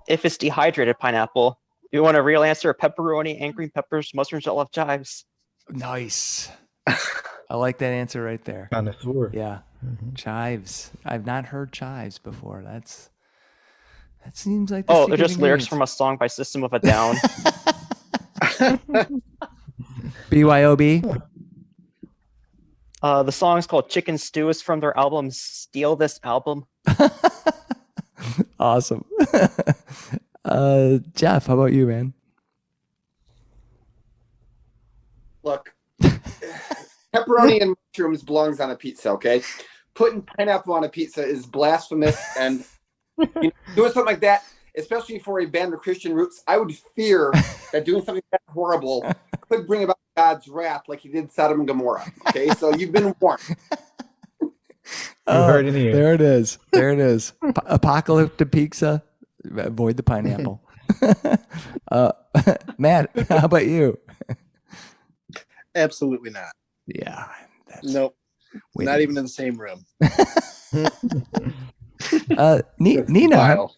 If it's dehydrated pineapple, you want a real answer: pepperoni and green peppers, mushrooms, olive chives. Nice. I like that answer right there. Connoisseur. Yeah. Chives. I've not heard chives before. That seems like the Oh, secret they're just lyrics ingredient. from a song by System of a Down. BYOB. The song is called Chicken Stew. Is from their album Steal This Album. Awesome. Geoff, how about you, man? Look, pepperoni and mushrooms belongs on a pizza, okay? Putting pineapple on a pizza is blasphemous, and doing something like that, especially for a band of Christian roots, I would fear that doing something that horrible could bring about God's wrath like he did Sodom and Gomorrah. Okay, so you've been warned. You heard it here. There it is. Apocalyptic pizza. Avoid the pineapple. Matt, how about you? Absolutely not. Yeah. That's Nope. way Not to- even in the same room. Nina, Vile.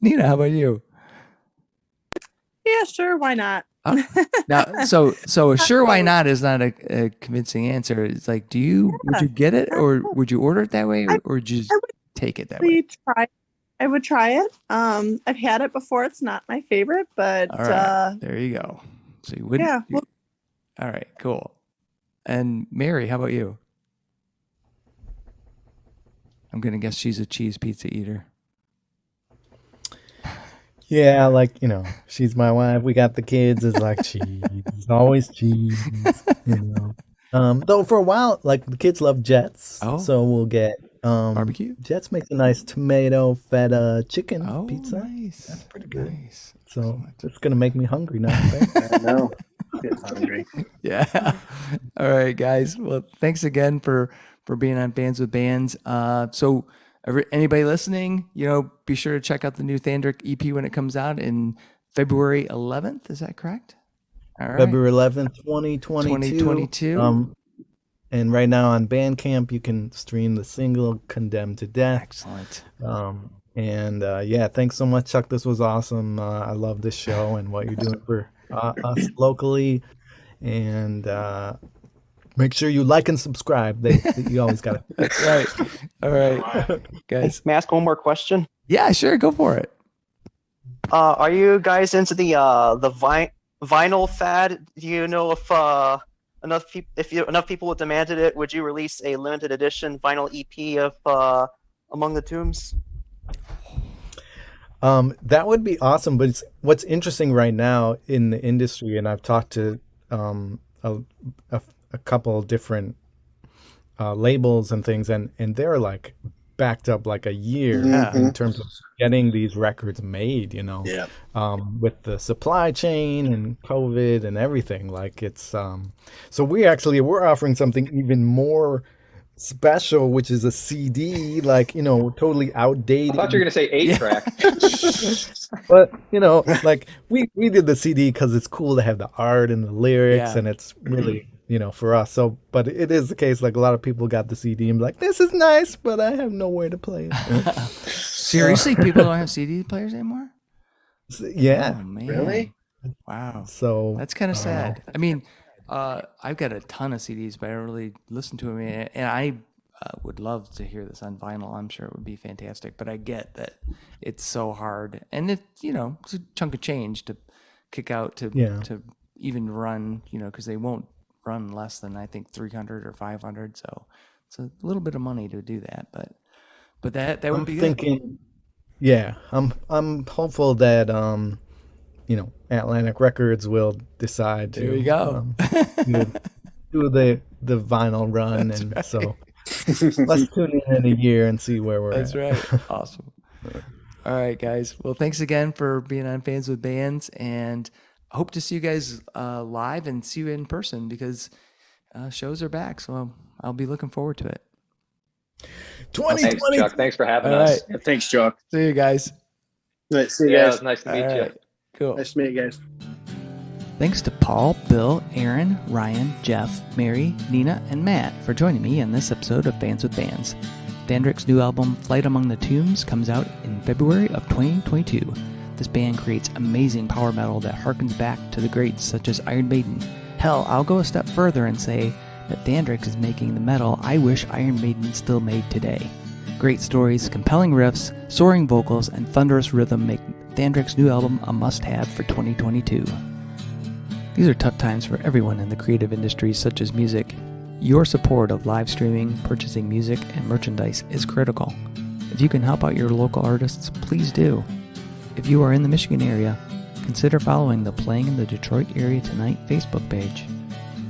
Nina, how about you? Yeah, sure. Why not? Now, so sure, why not is not a convincing answer. It's like, would you get it, or would you order it that way, or would you just take it that way? I would try it. I've had it before. It's not my favorite, but All right, there you go. So you wouldn't. yeah. Well, All right, cool. And Mary, how about you? I'm gonna guess she's a cheese pizza eater. Yeah, like, she's my wife. We got the kids. It's like cheese. It's always cheese. Though for a while, like the kids love Jets. Oh. So we'll get Barbecue? Jets makes a nice tomato feta chicken Oh, pizza. nice. That's pretty good. Nice. So it's gonna make me hungry now. right? I know. Get hungry. Yeah. All right, guys. Well, thanks again for being on Bands with Bands. So anybody listening, be sure to check out the new Theandric EP when it comes out in February 11th. Is that correct? All right. February 11th, 2022. 2022. And right now on Bandcamp, you can stream the single "Condemned to Death." Excellent. Yeah, thanks so much, Chuck. This was awesome. I love this show and what you're doing for us locally. And make sure you like and subscribe. You always got to. That's right. All right, guys. May I ask one more question? Yeah, sure. Go for it. Are you guys into the vinyl fad? Do you know if enough people demanded it, would you release a limited edition vinyl EP of Among the Tombs? That would be awesome. But what's interesting right now in the industry, and I've talked to a couple different labels and things, and they're like backed up like a year in terms of getting these records made, Yeah. with the supply chain and COVID and everything. Like it's so we're offering something even more special, which is a CD, like, totally outdated. I thought you were gonna say 8-track. But like we did the CD because it's cool to have the art and the lyrics, Yeah. and it's really for us. So, but it is the case, like a lot of people got the CD and be like, this is nice, but I have nowhere to play it. Seriously, people don't have CD players anymore? Yeah. Oh, man. Really? Wow. So That's kind of sad. I mean, I've got a ton of CDs, but I don't really listen to them. And I would love to hear this on vinyl. I'm sure it would be fantastic. But I get that it's so hard. And it's a chunk of change to kick out to even run, because they won't run less than, I think, 300 or 500. So it's a little bit of money to do that. But that would I'm be thinking, good. yeah, I'm hopeful that Atlantic Records will decide to There you go. do the vinyl run. That's and right. so let's tune in a year and see where we're That's at. right. Awesome. All right, guys. Well, thanks again for being on Fans with Bands, and I hope to see you guys live and see you in person because shows are back. So I'll be looking forward to it. 2020. Thanks, Chuck. Thanks for having All us. right. Yeah, thanks, Chuck. See you guys. Right, see you Yeah, it guys. was nice to meet All you. right. Cool. Nice to meet you guys. Thanks to Paul, Bill, Aaron, Ryan, Geoff, Mary, Nina, and Matt for joining me in this episode of Fans with Bands. Theandric's new album, Flight Among the Tombs, comes out in February of 2022. This band creates amazing power metal that harkens back to the greats such as Iron Maiden. Hell, I'll go a step further and say that Theandric is making the metal I wish Iron Maiden still made today. Great stories, compelling riffs, soaring vocals, and thunderous rhythm make Theandric's new album a must-have for 2022. These are tough times for everyone in the creative industries such as music. Your support of live streaming, purchasing music, and merchandise is critical. If you can help out your local artists, please do. If you are in the Michigan area, consider following the Playing in the Detroit Area Tonight Facebook page.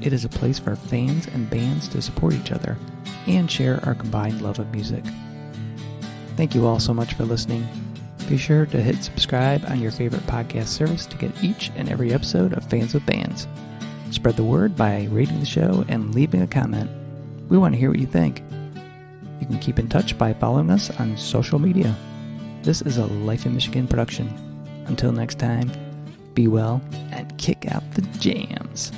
It is a place for fans and bands to support each other and share our combined love of music. Thank you all so much for listening. Be sure to hit subscribe on your favorite podcast service to get each and every episode of Fans with Bands. Spread the word by rating the show and leaving a comment. We want to hear what you think. You can keep in touch by following us on social media. This is a Life in Michigan production. Until next time, be well and kick out the jams.